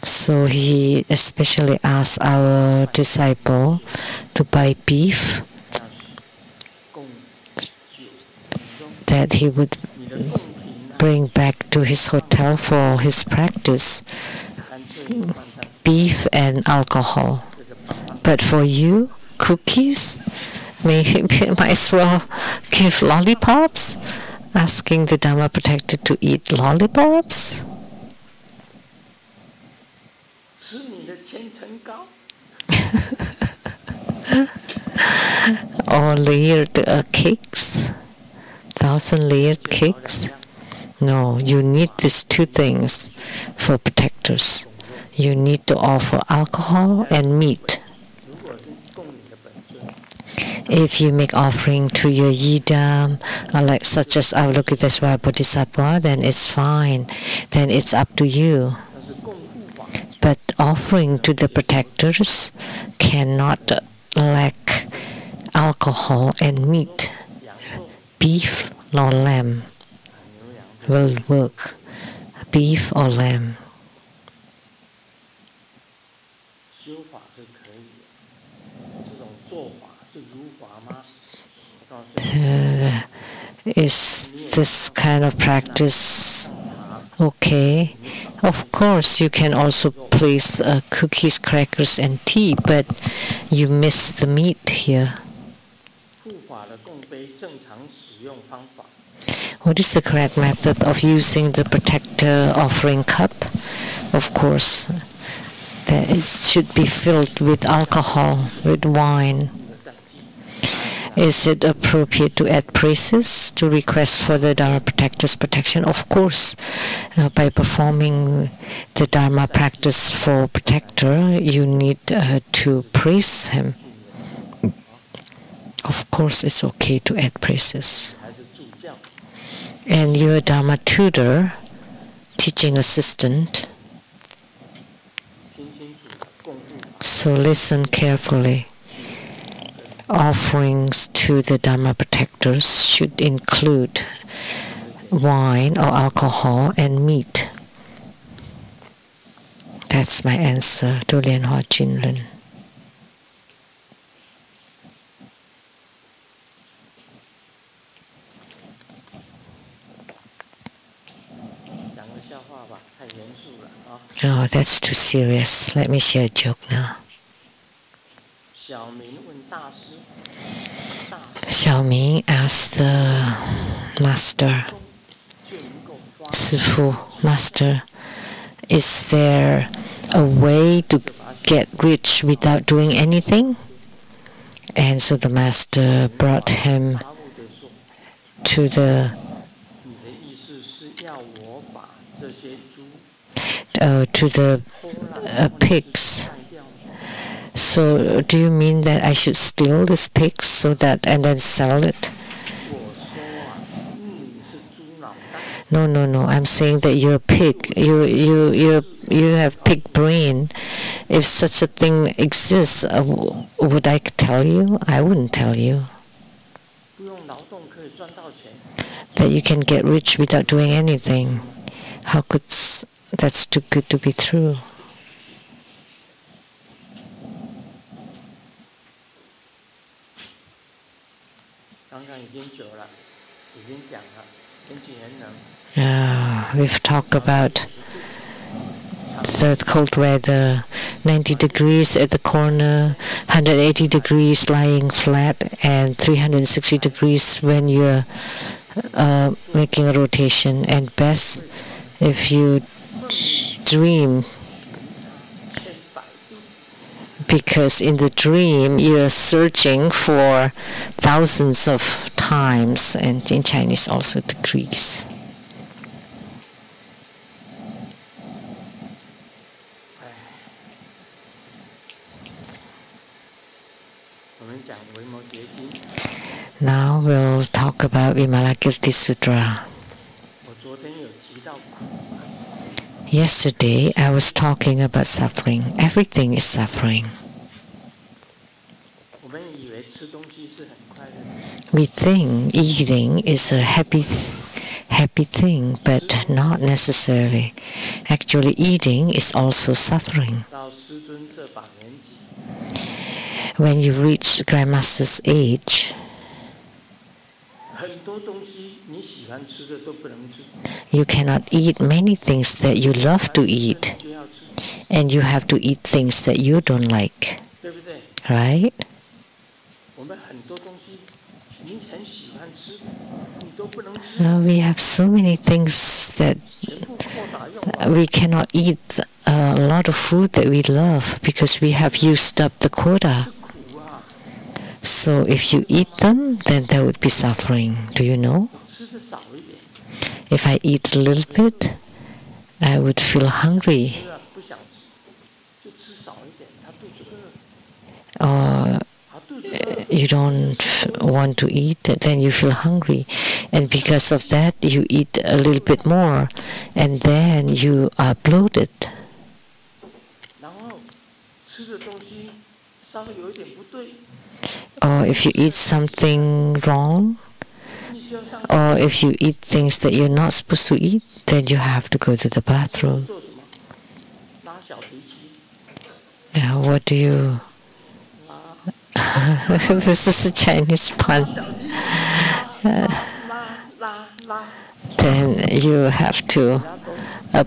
[SPEAKER 3] So he especially asked our disciple to buy beef that he would bring back to his hotel for his practice, beef and alcohol. But for you, cookies? Maybe might as well give lollipops? Asking the Dharma protector to eat lollipops? Or layered cakes? 1,000 layered cakes? No, you need these two things for protectors. You need to offer alcohol and meat. If you make offering to your yidam, like such as Avalokitesvara Bodhisattva, then it's fine. Then it's up to you. But offering to the protectors cannot lack alcohol and meat. Beef or lamb will work. Beef or lamb. Is this kind of practice okay? Of course, you can also place cookies, crackers, and tea, but you miss the meat here. What is the correct method of using the protector offering cup? Of course, that it should be filled with alcohol, with wine. Is it appropriate to add praises to request for the Dharma protector's protection? Of course, by performing the Dharma practice for protector, you need to praise him. Of course, it's okay to add praises. And your Dharma tutor, teaching assistant, so listen carefully. Offerings to the Dharma protectors should include wine or alcohol and meat. That's my answer to Lian Hoa Jinren. Oh, that's too serious. Let me share a joke now. Xiaoming asked the master, Sifu, master, is there a way to get rich without doing anything? And so the master brought him to the pigs. So do you mean that I should steal these pigs so that and then sell it? No. I'm saying that you're a pig. You have pig brain. If such a thing exists, would I tell you? I wouldn't tell you. That you can get rich without doing anything. How could that's too good to be true? We've talked about the cold weather, 90 degrees at the corner, 180 degrees lying flat, and 360 degrees when you're making a rotation. And best if you dream, because in the dream you're searching for thousands of times, and in Chinese also degrees. Now we'll talk about Vimalakirti Sutra. Yesterday I was talking about suffering. Everything is suffering. We think eating is a happy thing, but not necessarily. Actually, eating is also suffering. When you reach Grandmaster's age, you cannot eat many things that you love to eat, and you have to eat things that you don't like, right? We have so many things that we cannot eat a lot of food that we love because we have used up the quota. So if you eat them, then there would be suffering. Do you know? If I eat a little bit, I would feel hungry. Or you don't want to eat, then you feel hungry. And because of that, you eat a little bit more, and then you are bloated. Or if you eat something wrong, or if you eat things that you're not supposed to eat, then you have to go to the bathroom. What do you... This is a Chinese pun. Then you have to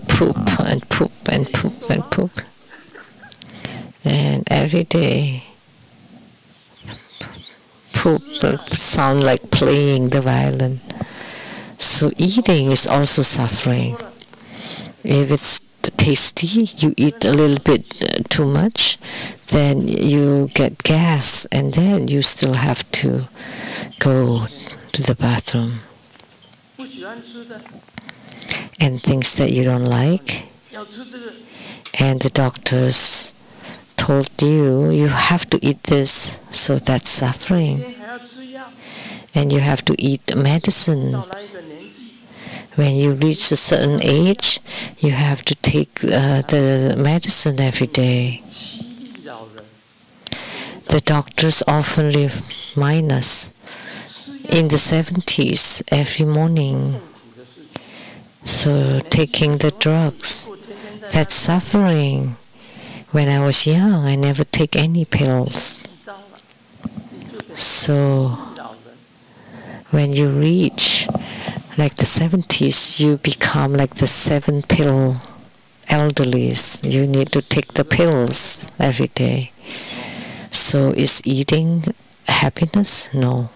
[SPEAKER 3] poop and poop and poop and poop. And every day, poop sound like playing the violin. So eating is also suffering. If it's tasty, you eat a little bit too much, then you get gas, and then you still have to go to the bathroom. And things that you don't like, and the doctors told you, you have to eat this, so that's suffering. And you have to eat medicine. When you reach a certain age, you have to take the medicine every day. The doctors often remind us in the 70s every morning. So taking the drugs, that's suffering. When I was young, I never take any pills. So when you reach like the 70s, you become like the 7-pill elderlies. You need to take the pills every day. So is eating happiness? No.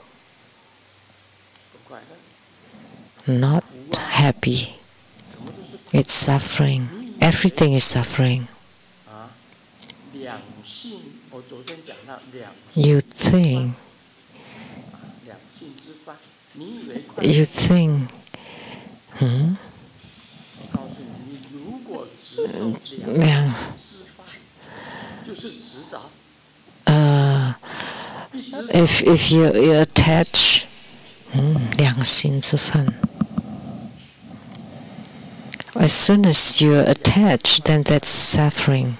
[SPEAKER 3] Not happy. It's suffering. Everything is suffering. You think, if you attach, 良心之饭. As soon as you attach, then that's suffering.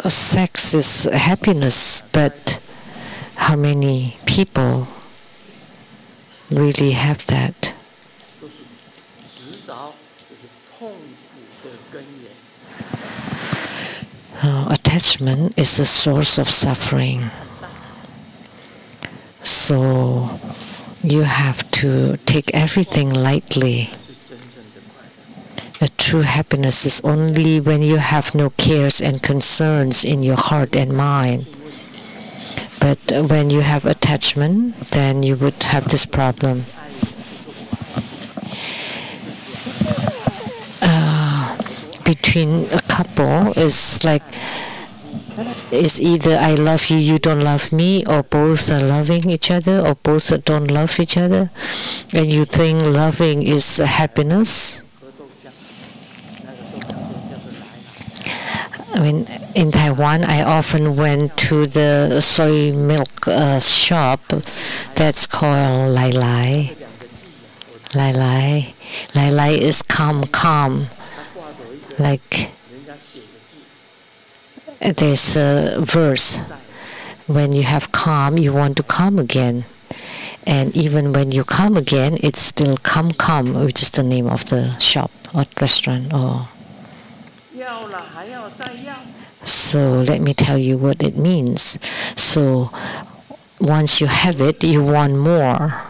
[SPEAKER 3] Sex is happiness, but how many people really have that? Attachment is the source of suffering. So you have to take everything lightly. A true happiness is only when you have no cares and concerns in your heart and mind. But when you have attachment, then you would have this problem. Between a couple is like, it's either I love you, you don't love me, or both are loving each other, or both don't love each other, and you think loving is happiness. I mean, in Taiwan, I often went to the soy milk shop that's called Lai Lai. Lai Lai. Lai Lai is calm, calm. Like there's a verse, when you have calm, you want to come again. And even when you come again, it's still come, which is the name of the shop or restaurant. So let me tell you what it means. So once you have it, you want more.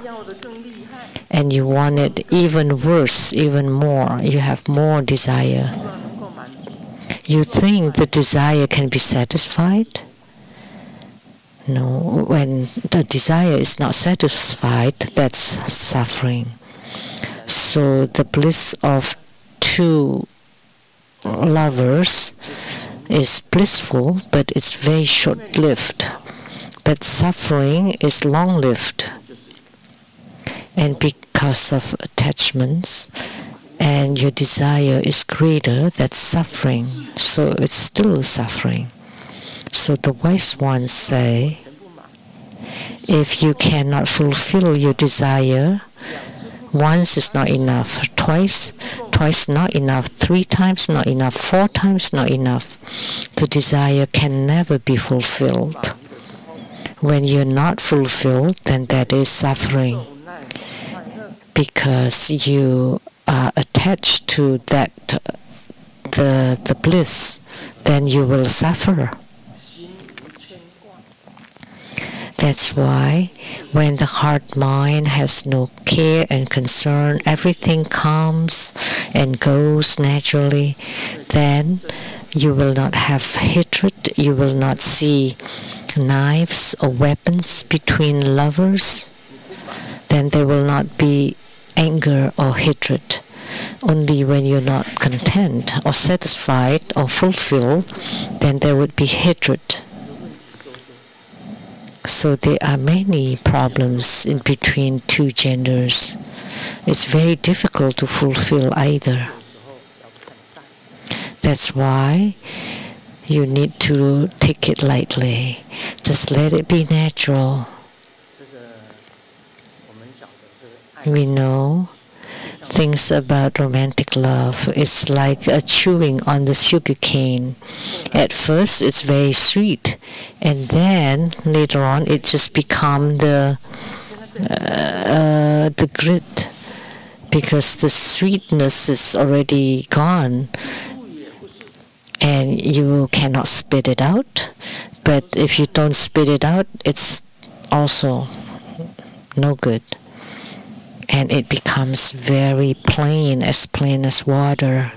[SPEAKER 3] And you want it even worse, even more. You have more desire. You think the desire can be satisfied? No, when the desire is not satisfied, that's suffering. So the bliss of two lovers is blissful, but it's very short-lived. But suffering is long-lived. And because of attachments, and your desire is greater, that's suffering. So it's still suffering. So the wise ones say, if you cannot fulfill your desire, once is not enough, twice not enough, 3 times not enough, 4 times not enough. The desire can never be fulfilled. When you're not fulfilled, then that is suffering, because you are attached to that, the bliss, then you will suffer. That's why when the heart mind has no care and concern, everything comes and goes naturally, then you will not have hatred, you will not see knives or weapons between lovers, then there will not be anger or hatred. Only when you're not content or satisfied or fulfilled, then there would be hatred. So there are many problems in between two genders. It's very difficult to fulfill either. That's why you need to take it lightly. Just let it be natural. We know things about romantic love. It's like a chewing on the sugar cane. At first, it's very sweet, and then later on, it just becomes the grit, because the sweetness is already gone, and you cannot spit it out. But if you don't spit it out, it's also no good. And it becomes very plain as water.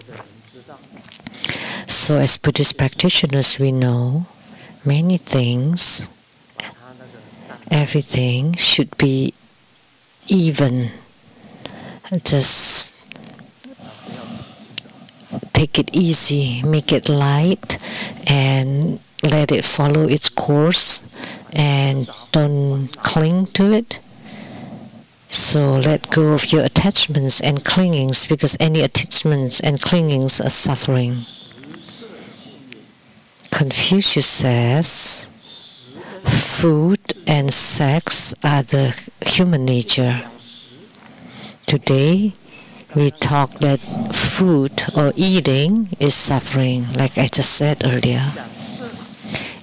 [SPEAKER 3] So as Buddhist practitioners, we know many things. Everything should be even. Just take it easy, make it light, and let it follow its course, and don't cling to it. So let go of your attachments and clingings, because any attachments and clingings are suffering. Confucius says, food and sex are the human nature. Today, we talk that food or eating is suffering, like I just said earlier.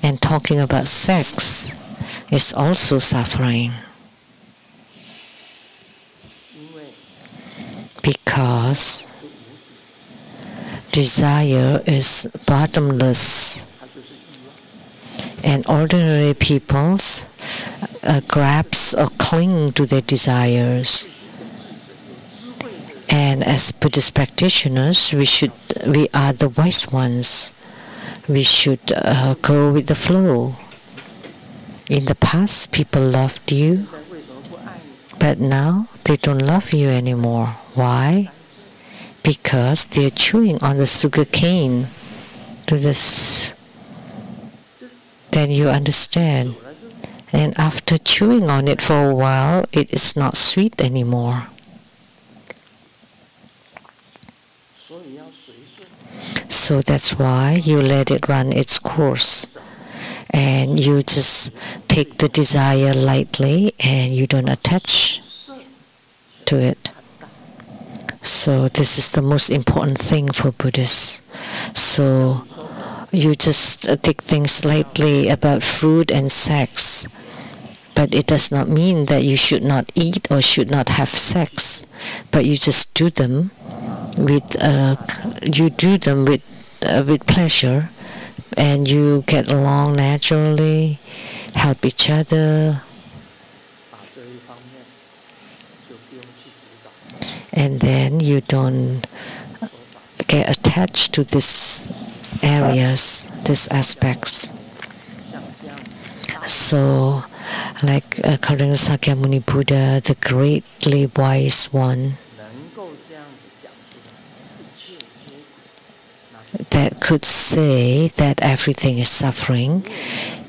[SPEAKER 3] And talking about sex is also suffering. Because desire is bottomless, and ordinary peoples grasp or cling to their desires. And as Buddhist practitioners, we are the wise ones. We should go with the flow. In the past, people loved you, but now they don't love you anymore. Why? Because they're chewing on the sugar cane. Then you understand. And after chewing on it for a while, it is not sweet anymore. So that's why you let it run its course. And you just take the desire lightly, and you don't attach to it. So this is the most important thing for Buddhists. So you just take things lightly about food and sex. But it does not mean that you should not eat or should not have sex. But you just do them with with pleasure, and you get along naturally, help each other, and then you don't get attached to these areas, these aspects. So, like according to Sakyamuni Buddha, the greatly wise one, that could say that everything is suffering.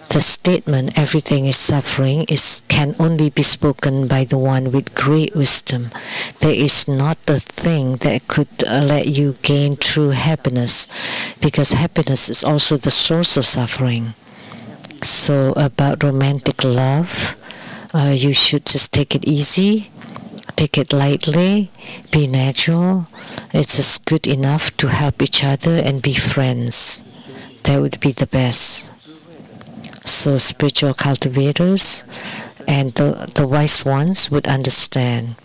[SPEAKER 3] The statement "everything is suffering" can only be spoken by the one with great wisdom. There is not a thing that could let you gain true happiness, because happiness is also the source of suffering. So about romantic love, you should just take it easy, take it lightly, be natural. It's just good enough to help each other and be friends. That would be the best. So spiritual cultivators and the wise ones would understand.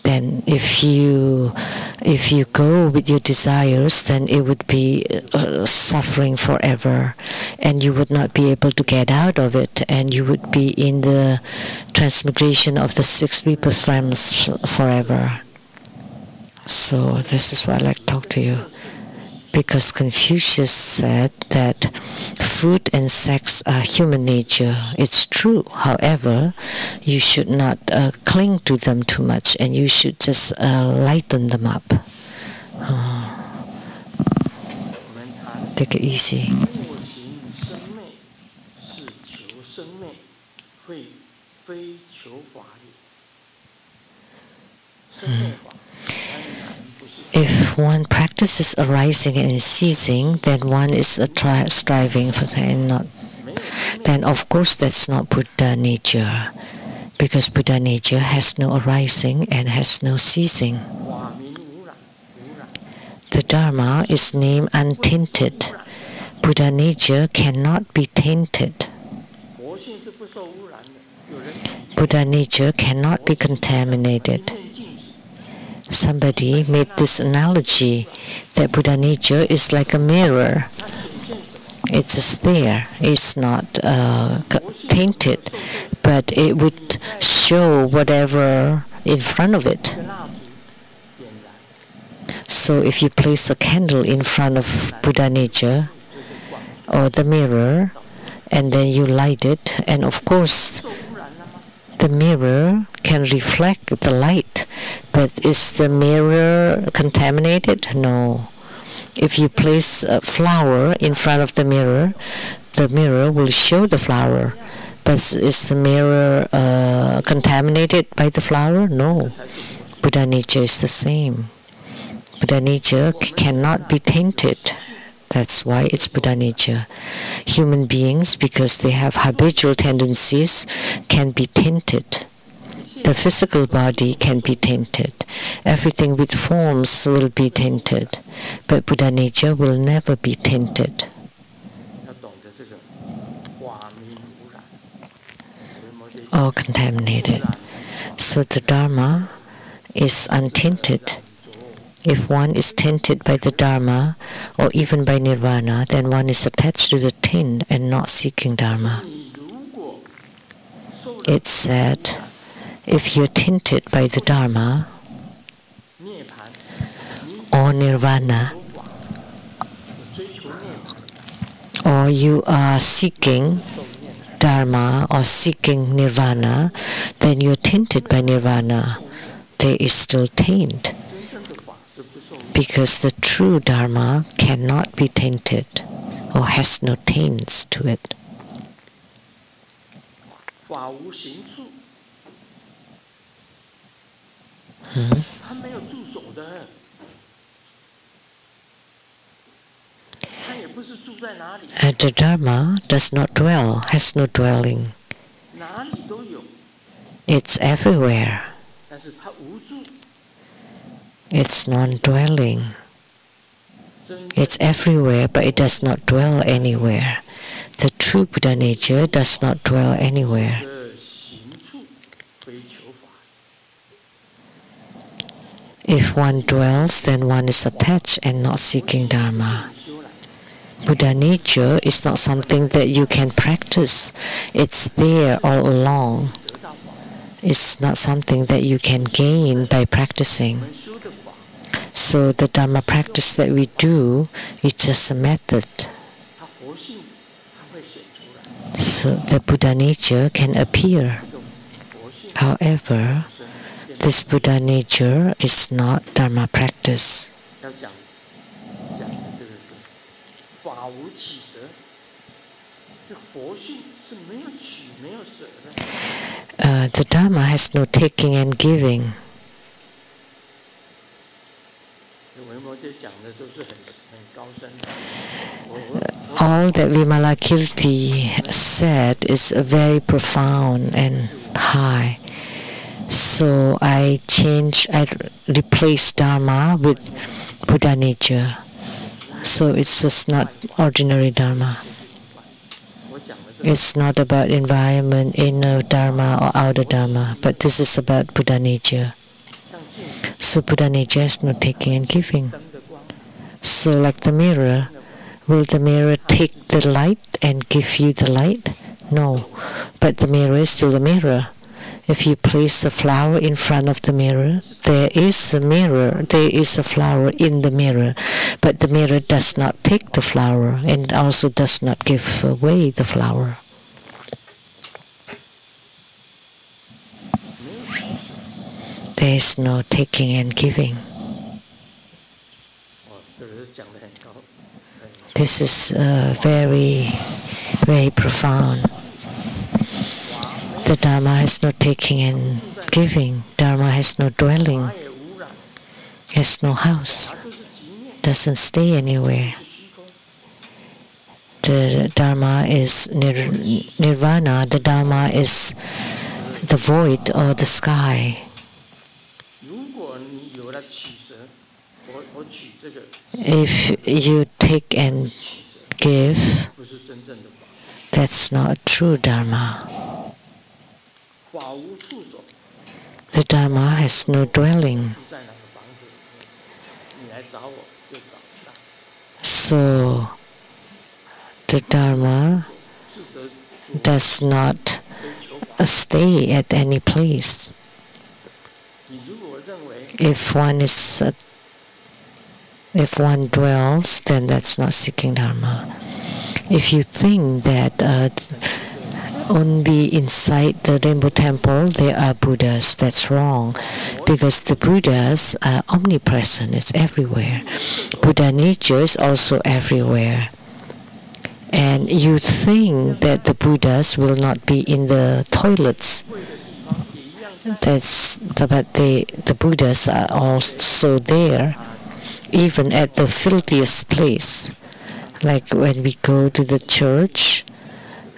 [SPEAKER 3] Then if you go with your desires, then it would be suffering forever, and you would not be able to get out of it, and you would be in the transmigration of the 6 rebirth realms forever. So this is why I like to talk to you, because Confucius said that food and sex are human nature. It's true. However, you should not cling to them too much, and you should just lighten them up. Take it easy. If one practices arising and ceasing, then one is striving for that, and not. Then of course that's not Buddha nature, because Buddha nature has no arising and has no ceasing. The Dharma is named untainted. Buddha nature cannot be tainted. Buddha nature cannot be contaminated. Somebody made this analogy that Buddha nature is like a mirror. It's just there. It's not tainted, but it would show whatever in front of it. So if you place a candle in front of Buddha nature or the mirror, and then you light it, and of course the mirror can reflect the light, but is the mirror contaminated? No. If you place a flower in front of the mirror will show the flower, but is the mirror contaminated by the flower? No. Buddha nature is the same. Buddha nature cannot be tainted. That's why it's Buddha nature. Human beings, because they have habitual tendencies, can be tainted. The physical body can be tainted. Everything with forms will be tainted. But Buddha nature will never be tainted. Or contaminated. So the Dharma is untainted. If one is tainted by the Dharma or even by Nirvana, then one is attached to the taint and not seeking Dharma. It's said, if you're tainted by the Dharma or Nirvana, or you are seeking Dharma or seeking Nirvana, then you're tainted by Nirvana. There is still taint, because the true Dharma cannot be tainted or has no taints to it. The Dharma does not dwell, has no dwelling. It's everywhere. It's non-dwelling. It's everywhere, but it does not dwell anywhere. The true Buddha nature does not dwell anywhere. If one dwells, then one is attached and not seeking Dharma. Buddha nature is not something that you can practice. It's there all along. It's not something that you can gain by practicing. So the Dharma practice that we do is just a method. So the Buddha nature can appear. However, this Buddha nature is not Dharma practice. The Dharma has no taking and giving. All that Vimalakirti said is very profound and high. So I replace Dharma with Buddha nature. So it's just not ordinary Dharma. It's not about environment, inner Dharma or outer Dharma, but this is about Buddha nature. So Buddha nature has no taking and giving. So like the mirror, will the mirror take the light and give you the light? No, but the mirror is still a mirror. If you place a flower in front of the mirror, there is a mirror, there is a flower in the mirror, but the mirror does not take the flower and also does not give away the flower. There is no taking and giving. This is very, very profound. The Dharma has no taking and giving. Dharma has no dwelling, has no house, doesn't stay anywhere. The Dharma is nirvana. The Dharma is the void or the sky. If you take and give, that's not true Dharma. The Dharma has no dwelling. So the Dharma does not stay at any place. If one dwells, then that's not seeking Dharma. If you think that only inside the Rainbow Temple there are Buddhas, that's wrong, because the Buddhas are omnipresent, it's everywhere. Buddha nature is also everywhere. And you think that the Buddhas will not be in the toilets. But the Buddhas are also there, even at the filthiest place. Like when we go to the church,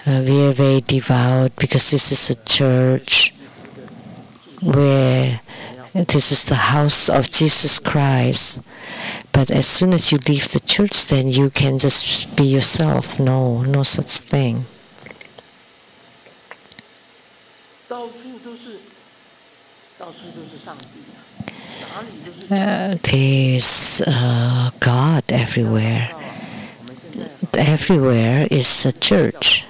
[SPEAKER 3] we are very devout because this is a church where this is the house of Jesus Christ. But as soon as you leave the church, then you can just be yourself. No, no such thing. There's God everywhere. Everywhere is a church.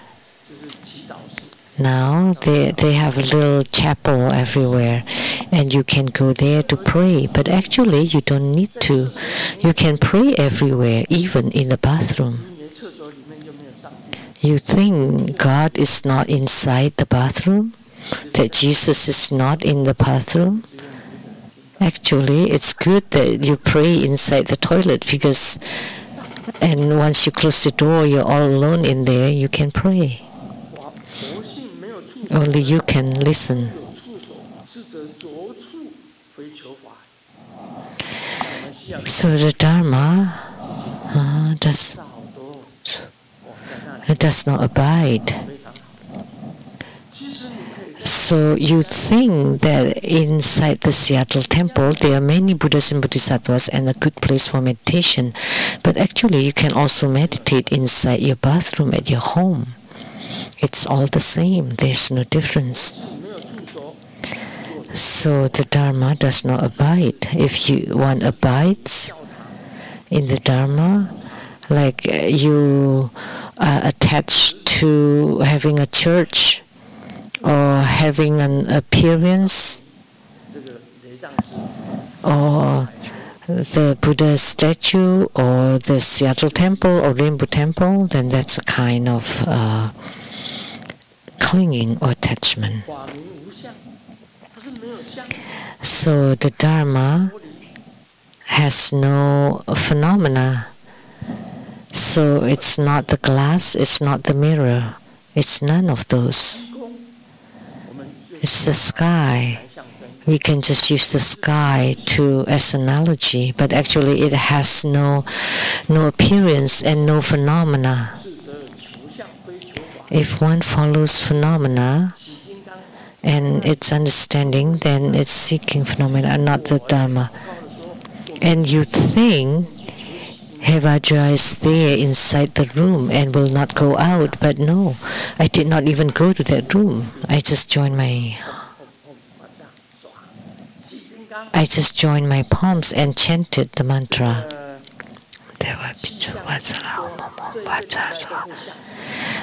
[SPEAKER 3] Now they have a little chapel everywhere, and you can go there to pray. But actually, you don't need to. You can pray everywhere, even in the bathroom. You think God is not inside the bathroom? That Jesus is not in the bathroom? Actually, it's good that you pray inside the toilet because, and once you close the door, you're all alone in there, you can pray. Only you can listen. So the Dharma does not abide. So you think that inside the Seattle temple there are many Buddhas and Bodhisattvas and a good place for meditation, but actually you can also meditate inside your bathroom at your home. It's all the same. There's no difference. So the Dharma does not abide. If one abides in the Dharma, like you are attached to having a church or having an appearance or the Buddha statue or the Seattle temple or Rainbow temple, then that's a kind of clinging or attachment. So the Dharma has no phenomena. So it's not the glass, it's not the mirror, it's none of those. It's the sky. We can just use the sky as analogy, but actually it has no appearance and no phenomena. If one follows phenomena and its understanding, then it's seeking phenomena, not the Dharma. And you think Vajra is there inside the room and will not go out, but no, I did not even go to that room. I just joined my palms and chanted the mantra.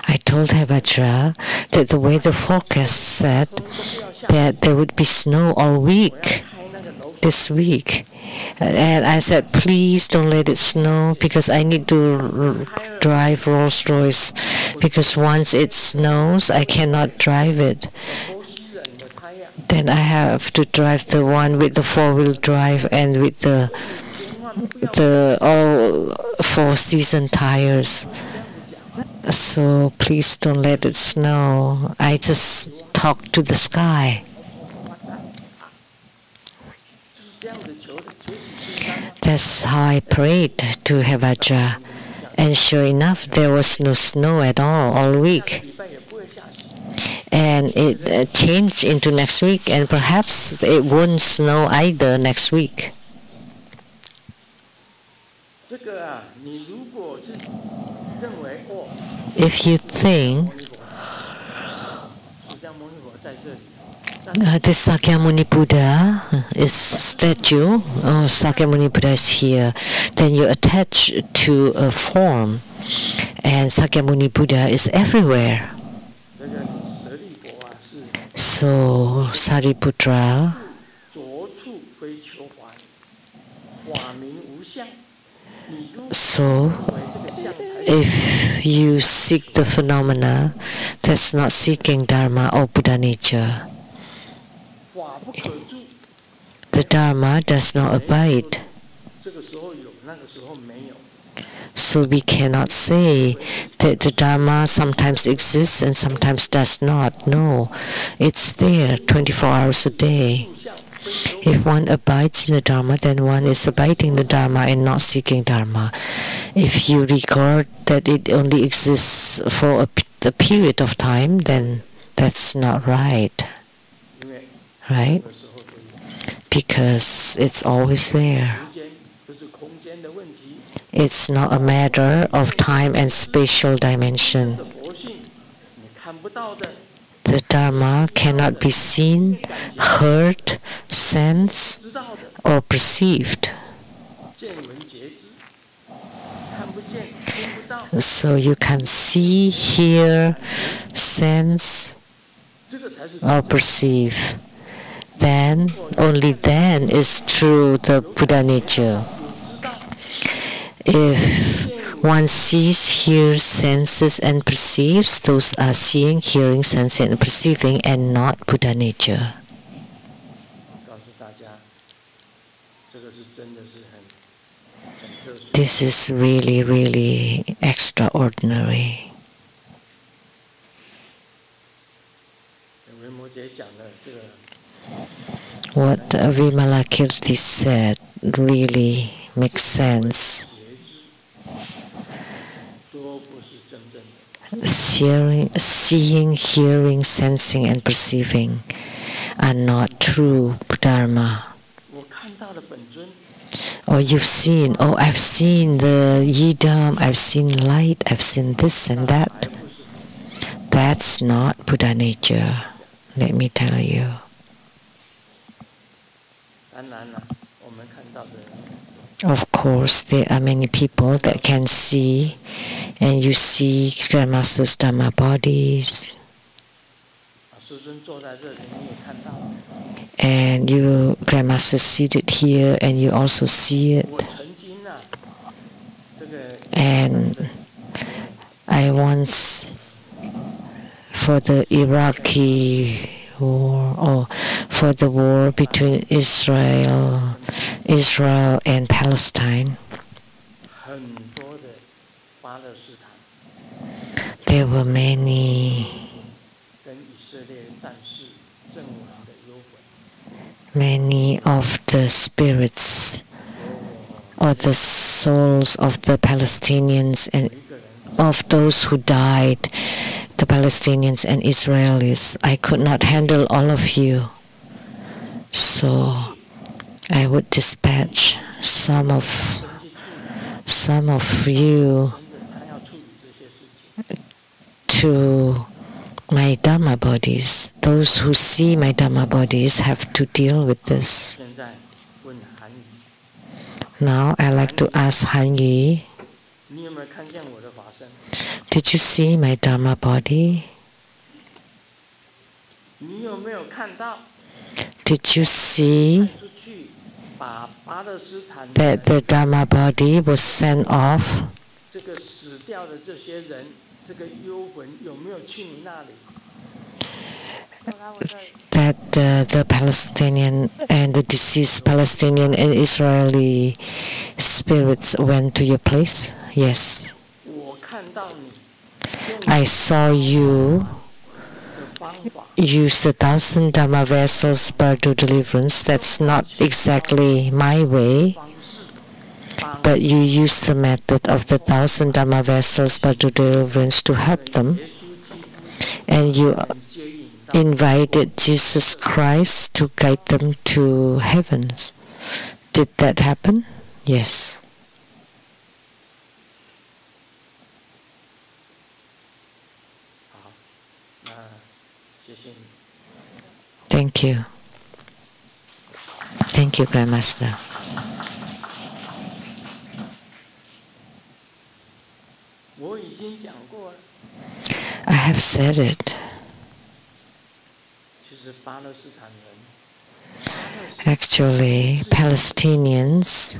[SPEAKER 3] I told Vajra that the weather forecast said that there would be snow all week, this week. And I said, please don't let it snow because I need to drive Rolls Royce, because once it snows, I cannot drive it. Then I have to drive the one with the four-wheel drive and with the all four-season tires. So please don't let it snow. I just talk to the sky. That's how I prayed to Vajra. And sure enough, there was no snow at all week. And it changed into next week, and perhaps it won't snow either next week. If you think the Sakyamuni Buddha is statue, Sakyamuni Buddha is here, then you attach to a form, and Sakyamuni Buddha is everywhere. So Sariputra, so if you seek the phenomena, that's not seeking Dharma or Buddha nature. The Dharma does not abide. So we cannot say that the Dharma sometimes exists and sometimes does not. No, it's there 24 hours a day. If one abides in the Dharma, then one is abiding the Dharma and not seeking Dharma. If you regard that it only exists for a period of time, then that's not right. Right? Because it's always there. It's not a matter of time and spatial dimension. The Dharma cannot be seen, heard, sensed, or perceived. So you can see, hear, sense, or perceive. Then, only then is true the Buddha nature. If one sees, hears, senses, and perceives, those are seeing, hearing, sensing, and perceiving, and not Buddha nature. This is really, really extraordinary. What Vimalakirti said really makes sense. Seeing, hearing, sensing, and perceiving are not true Dharma. Or you've seen, oh, I've seen the Yidam, I've seen light, I've seen this and that. That's not Buddha nature, let me tell you. Of course, there are many people that can see, and you see Grandmaster's Dharma bodies. And you, Grandmaster, seated here, and you also see it. And I once, for the Iraqi war, or for the war between Israel and Palestine, there were many of the spirits or the souls of the Palestinians and of those who died, the Palestinians and Israelis. I could not handle all of you, so I would dispatch some of you to my Dharma bodies. Those who see my Dharma bodies have to deal with this. Now I like to ask Han Yu, did you see my Dharma body? Did you see that the Dharma body was sent off? That the Palestinian and the deceased Palestinian and Israeli spirits went to your place? Yes. I saw you use 1,000 Dharma vessels spiritual deliverance. That's not exactly my way, but you use the method of the 1,000 Dharma vessels spiritual deliverance to help them, and you invited Jesus Christ to guide them to heavens. Did that happen? Yes. Thank you. Thank you, Grandmaster. I have said it. Actually, Palestinians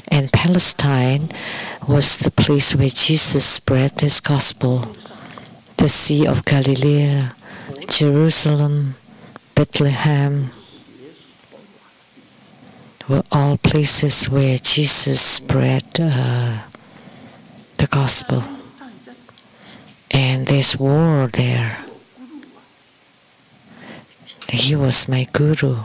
[SPEAKER 3] and Palestine was the place where Jesus spread his gospel. The Sea of Galilee, Jerusalem, Bethlehem were all places where Jesus spread the gospel. And there's war there. He was my guru.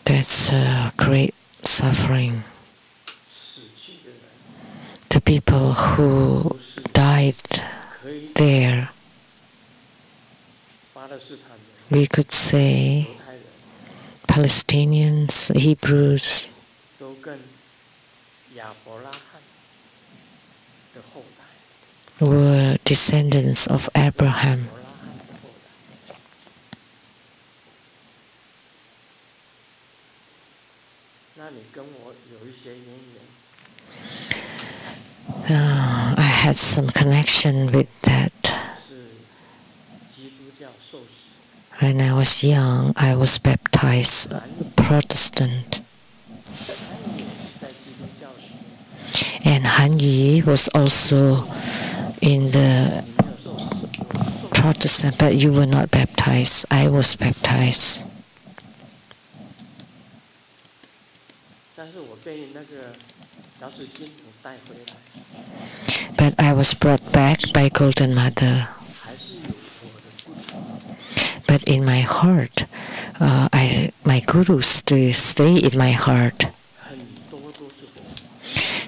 [SPEAKER 3] That's a great suffering. The people who died there, we could say Palestinians, Hebrews, were descendants of Abraham. I had some connection with that. When I was young, I was baptized Protestant. And Han Yu was also in the Protestant, but you were not baptized. I was baptized. But I was brought back by Golden Mother. But in my heart, my gurus stay in my heart.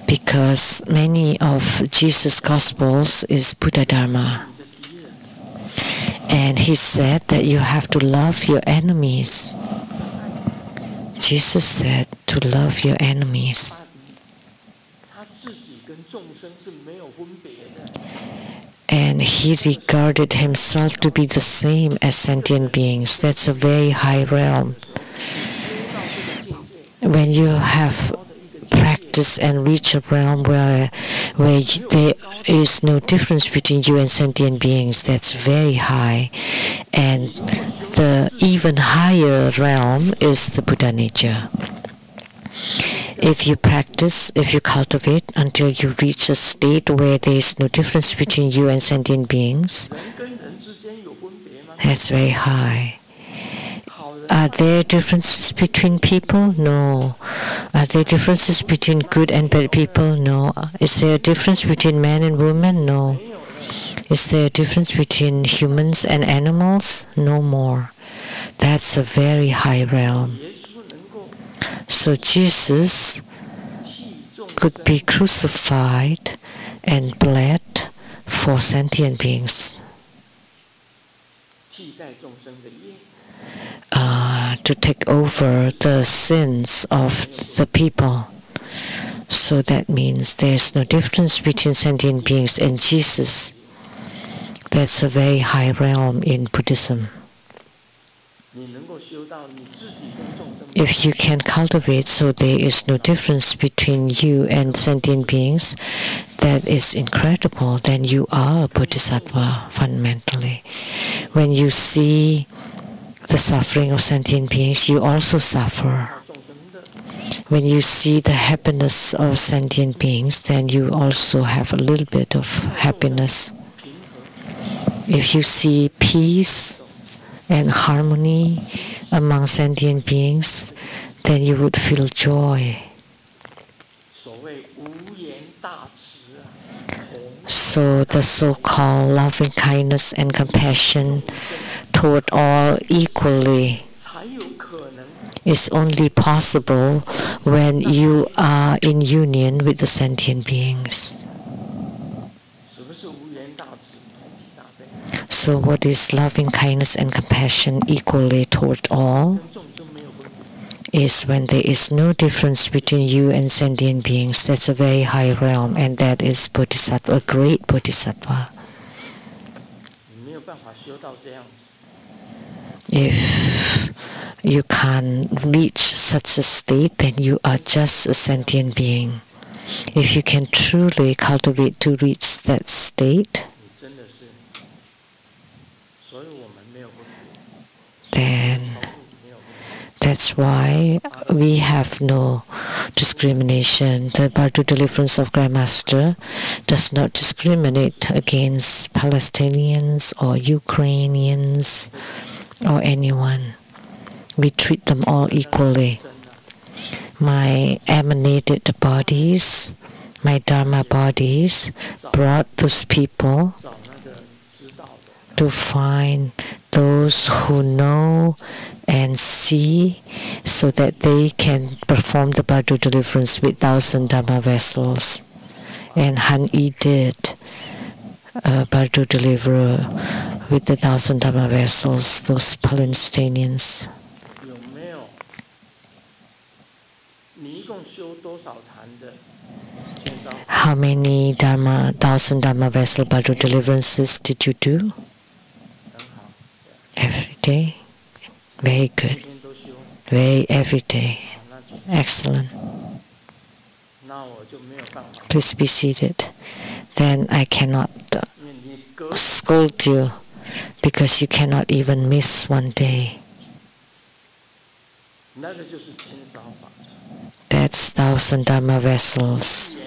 [SPEAKER 3] Because many of Jesus' Gospels is Buddhadharma. And he said that you have to love your enemies. Jesus said to love your enemies. And he regarded himself to be the same as sentient beings. That's a very high realm. When you have practice and reach a realm where there is no difference between you and sentient beings, that's very high. And the even higher realm is the Buddha nature. If you practice, if you cultivate until you reach a state where there is no difference between you and sentient beings, that's very high. Are there differences between people? No. Are there differences between good and bad people? No. Is there a difference between man and woman? No. Is there a difference between humans and animals? No more. That's a very high realm. So Jesus could be crucified and bled for sentient beings. To take over the sins of the people. So that means there's no difference between sentient beings and Jesus. That's a very high realm in Buddhism. If you can cultivate so there is no difference between you and sentient beings, that is incredible. Then you are a Bodhisattva fundamentally. When you see the suffering of sentient beings, you also suffer. When you see the happiness of sentient beings, then you also have a little bit of happiness. If you see peace and harmony among sentient beings, then you would feel joy. So the so-called loving kindness and compassion toward all equally is only possible when you are in union with the sentient beings. So what is loving kindness and compassion equally toward all? Is when there is no difference between you and sentient beings. That's a very high realm, and that is Bodhisattva, a great Bodhisattva. If you can't reach such a state, then you are just a sentient being. If you can truly cultivate to reach that state, then that's why we have no discrimination. The Bardo deliverance of Grandmaster does not discriminate against Palestinians or Ukrainians or anyone. We treat them all equally. My emanated bodies, my Dharma bodies, brought those people to find those who know and see, so that they can perform the Bardo deliverance with 1,000 Dharma vessels. And Han Yi did a Bardo deliverer with the 1,000 Dharma vessels, those Palestinians. How many 1,000 Dharma vessel Bardo deliverances did you do? Every day? Very good. Every day. Excellent. Please be seated. Then I cannot scold you because you cannot even miss one day. That's 1,000 Dharma vessels.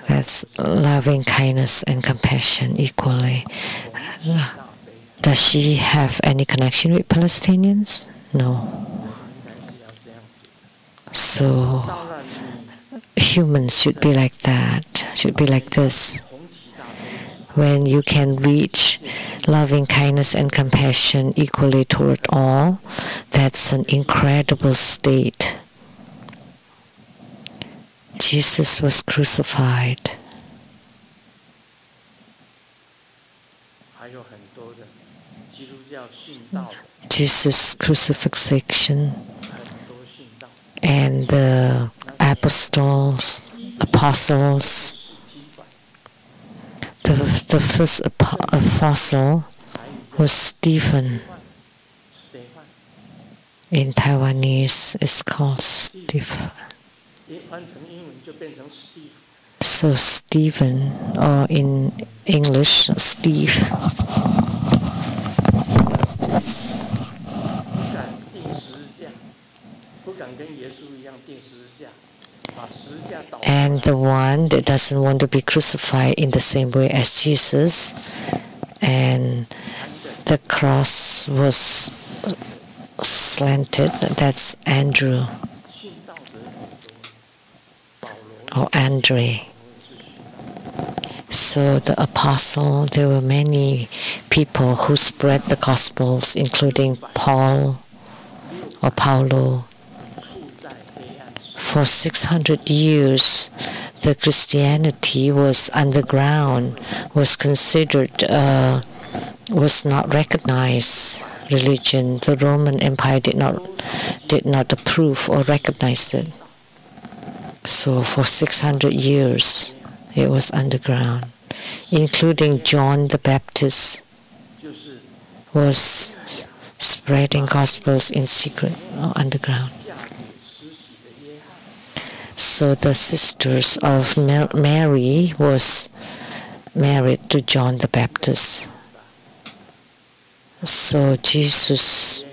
[SPEAKER 3] That's loving kindness and compassion equally. Does she have any connection with Palestinians? No. So humans should be like that, should be like this. when you can reach loving kindness and compassion equally toward all, that's an incredible state. Jesus was crucified. Jesus' crucifixion and the apostles, the first apostle was Stephen. In Taiwanese, it's called Stephen. So Stephen, or in English, Steve. And the one that doesn't want to be crucified in the same way as Jesus, and the cross was slanted, that's Andrew or Andre. So the apostle, there were many people who spread the Gospels, including Paul or Paulo. For 600 years, the Christianity was underground, was considered, was not recognized religion. The Roman Empire did not approve or recognize it. So for 600 years, it was underground, including John the Baptist was spreading Gospels in secret or underground. So the sisters of Mary was married to John the Baptist. So Jesus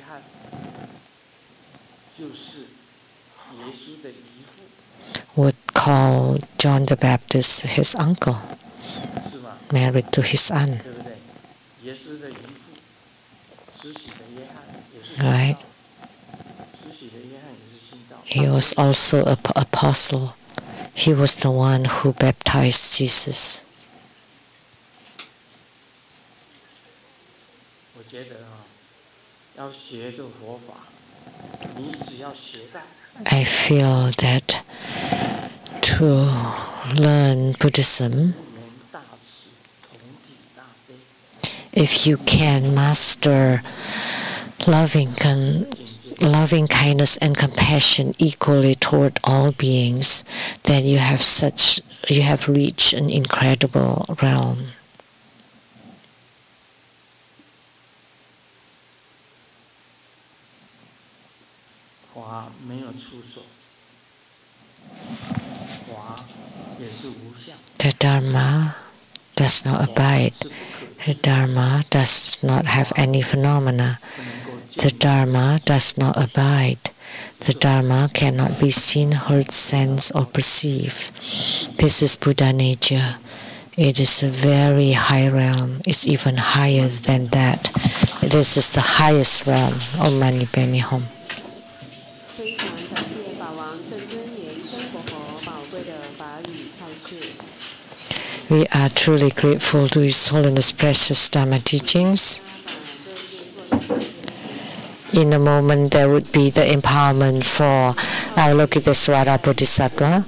[SPEAKER 3] would call John the Baptist his uncle, married to his son. Right? He was also an apostle. He was the one who baptized Jesus. I feel that to learn Buddhism, if you can master loving kindness and compassion equally toward all beings, then you have reached an incredible realm. The Dharma does not abide. The Dharma does not have any phenomena. The Dharma does not abide. The Dharma cannot be seen, heard, sensed, or perceived. This is Buddha nature. It is a very high realm. It's even higher than that. This is the highest realm. Om Mani Padme Hum. We are truly grateful to His Holiness precious Dharma teachings. In a moment, there would be the empowerment for Avalokitesvara Bodhisattva.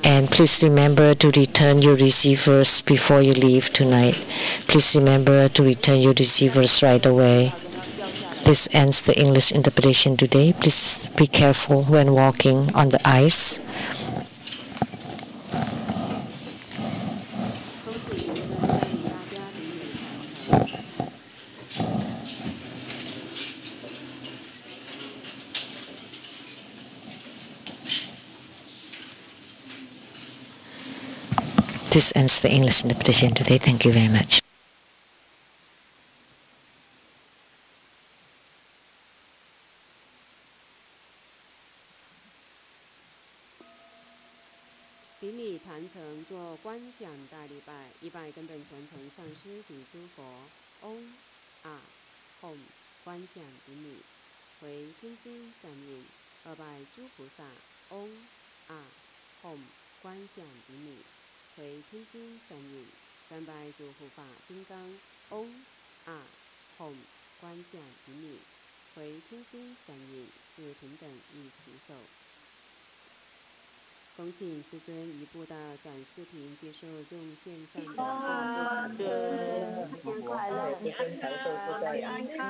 [SPEAKER 3] And please remember to return your receivers before you leave tonight. Please remember to return your receivers right away. This ends the English interpretation today. Please be careful when walking on the ice. This ends the English interpretation today. Thank you very much.
[SPEAKER 2] Home, 观想顶礼，回天心神引， 3拜诸护法金刚，嗡啊吽观想顶礼，回天心闪影是平等一起手。恭请师尊移步到展示屏接受众线上的众
[SPEAKER 3] 尊，快乐平安长寿自在安康，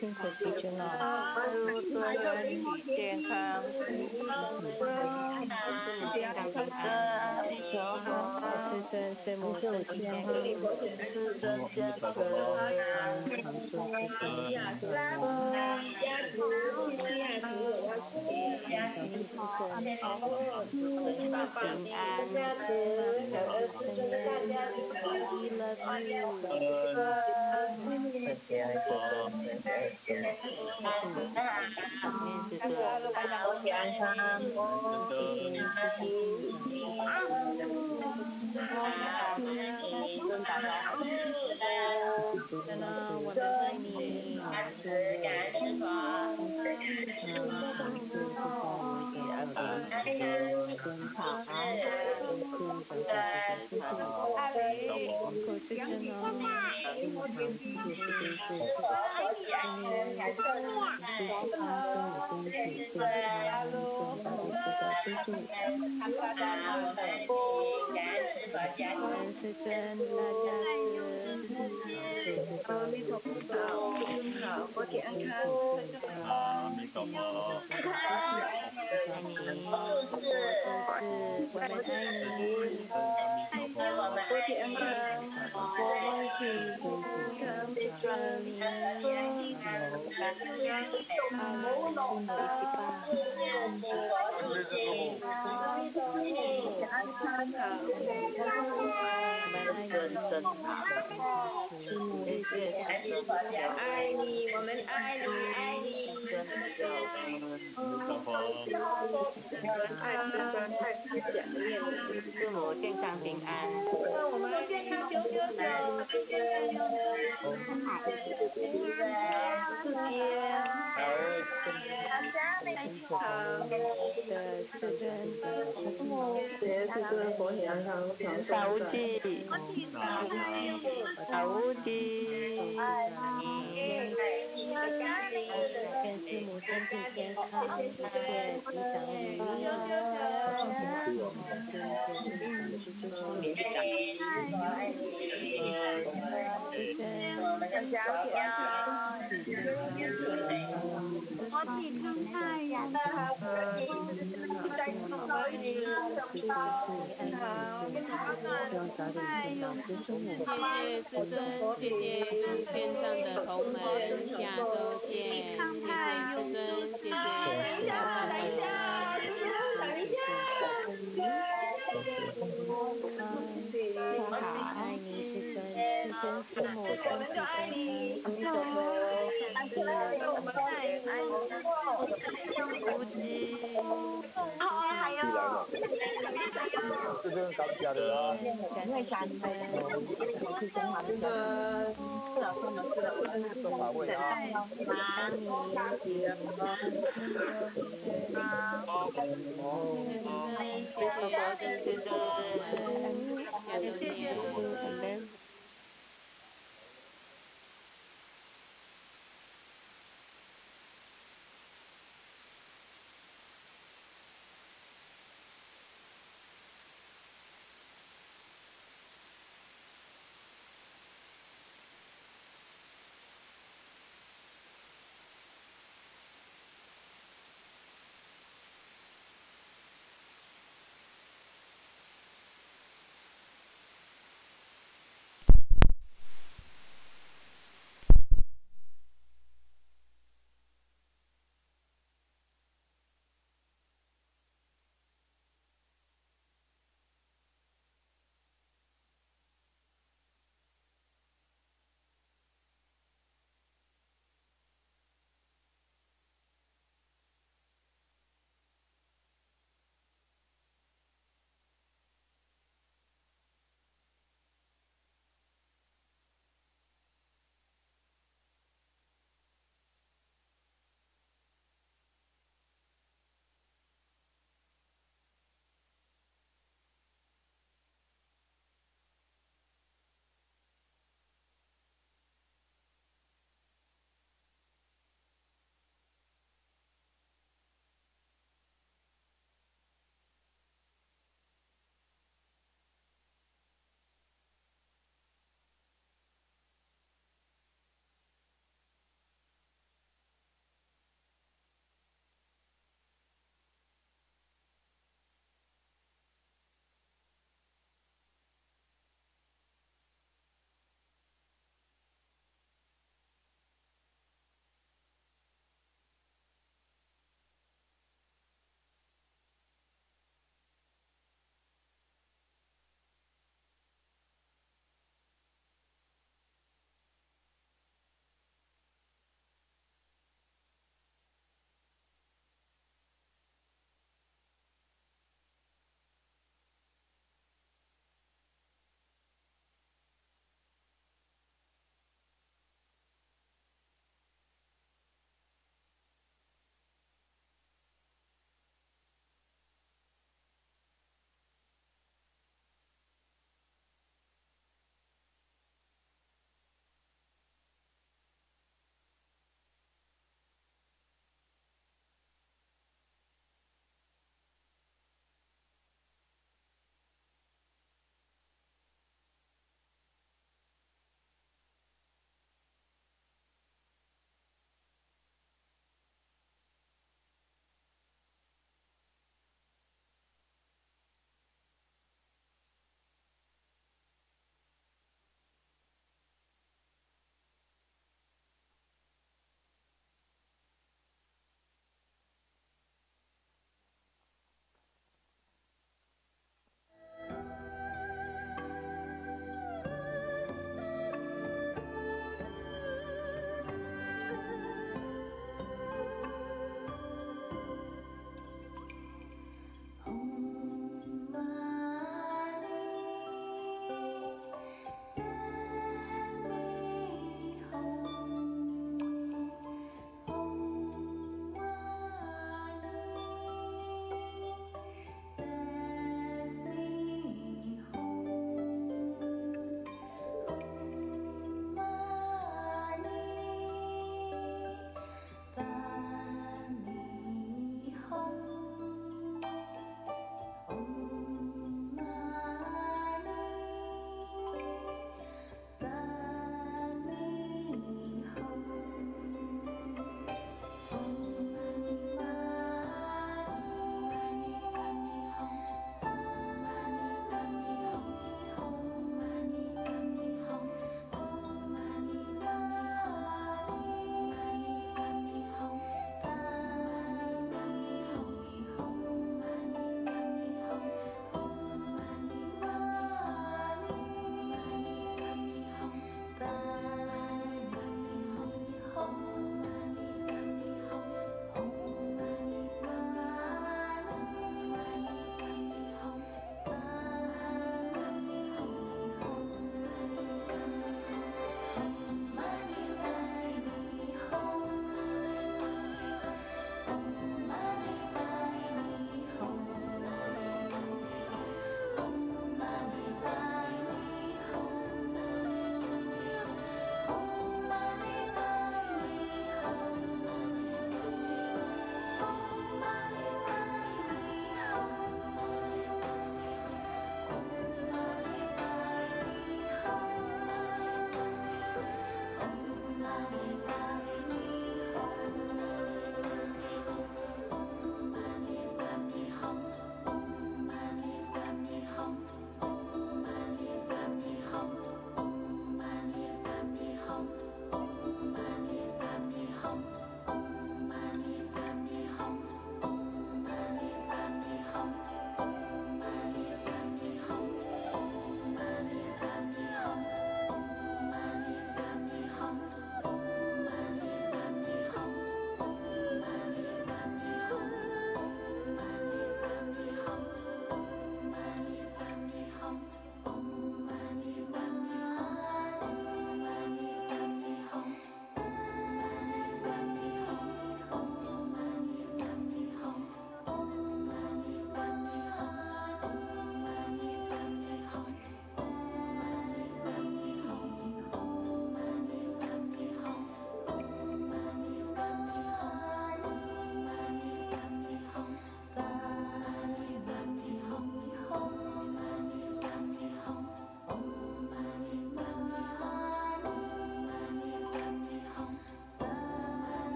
[SPEAKER 3] 辛苦师尊了，祝身体健康，父母健康平安，师尊父母身体健康，师尊加持，长寿自在安康，加持，谢谢朋友要谢谢加持，师尊。平安，小日生日 ，We love you。圣洁还是尊，圣洁还是尊，面是尊，健康，谢谢师母，尊大家好，我们爱你，感恩师父。尝试知道为怎样的检讨，是整个这个知识，可是真的，日常是不是对对是不康顺的身体健康，是早点知道舒适。感恩师尊大家是长寿自在为真好，身体健康，是这个大家庭，都是我们爱你，我们爱你，身体健康，阿弥陀佛，一起吧。真好，是努力学习，爱你，我们爱你，爱你，真的爱师尊，爱思想念你，祝母健康平安，我们健康久久久，世界，美好的世尊，也是这个佛娘堂，萨无忌，萨无忌，愿师母身体健康，一切吉祥如意。我们的小条，我体更太阳的好，
[SPEAKER 2] 谢谢师尊，谢谢众线上的同门，下周见。谢谢师尊，谢谢众线上的同门。
[SPEAKER 3] 好，爱你师尊，师尊师母身体健康，阿弥陀佛，无忌，还有，
[SPEAKER 6] 这个刚加的啊，
[SPEAKER 3] 感谢师尊，师尊，
[SPEAKER 6] 中华味啊，
[SPEAKER 3] 爱你，
[SPEAKER 2] 谢谢师尊，下周见。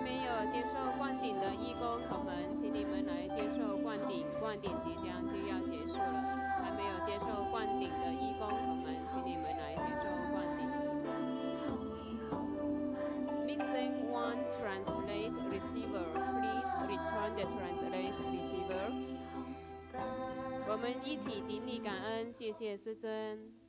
[SPEAKER 2] 没有接受灌顶的义工同们，请你们来接受灌顶，灌顶就要结束了。还没有接受灌顶的义工同们，请你们来接受灌顶。Missing one translate receiver, please return the translate receiver. 我们一起顶礼感恩，谢谢师尊。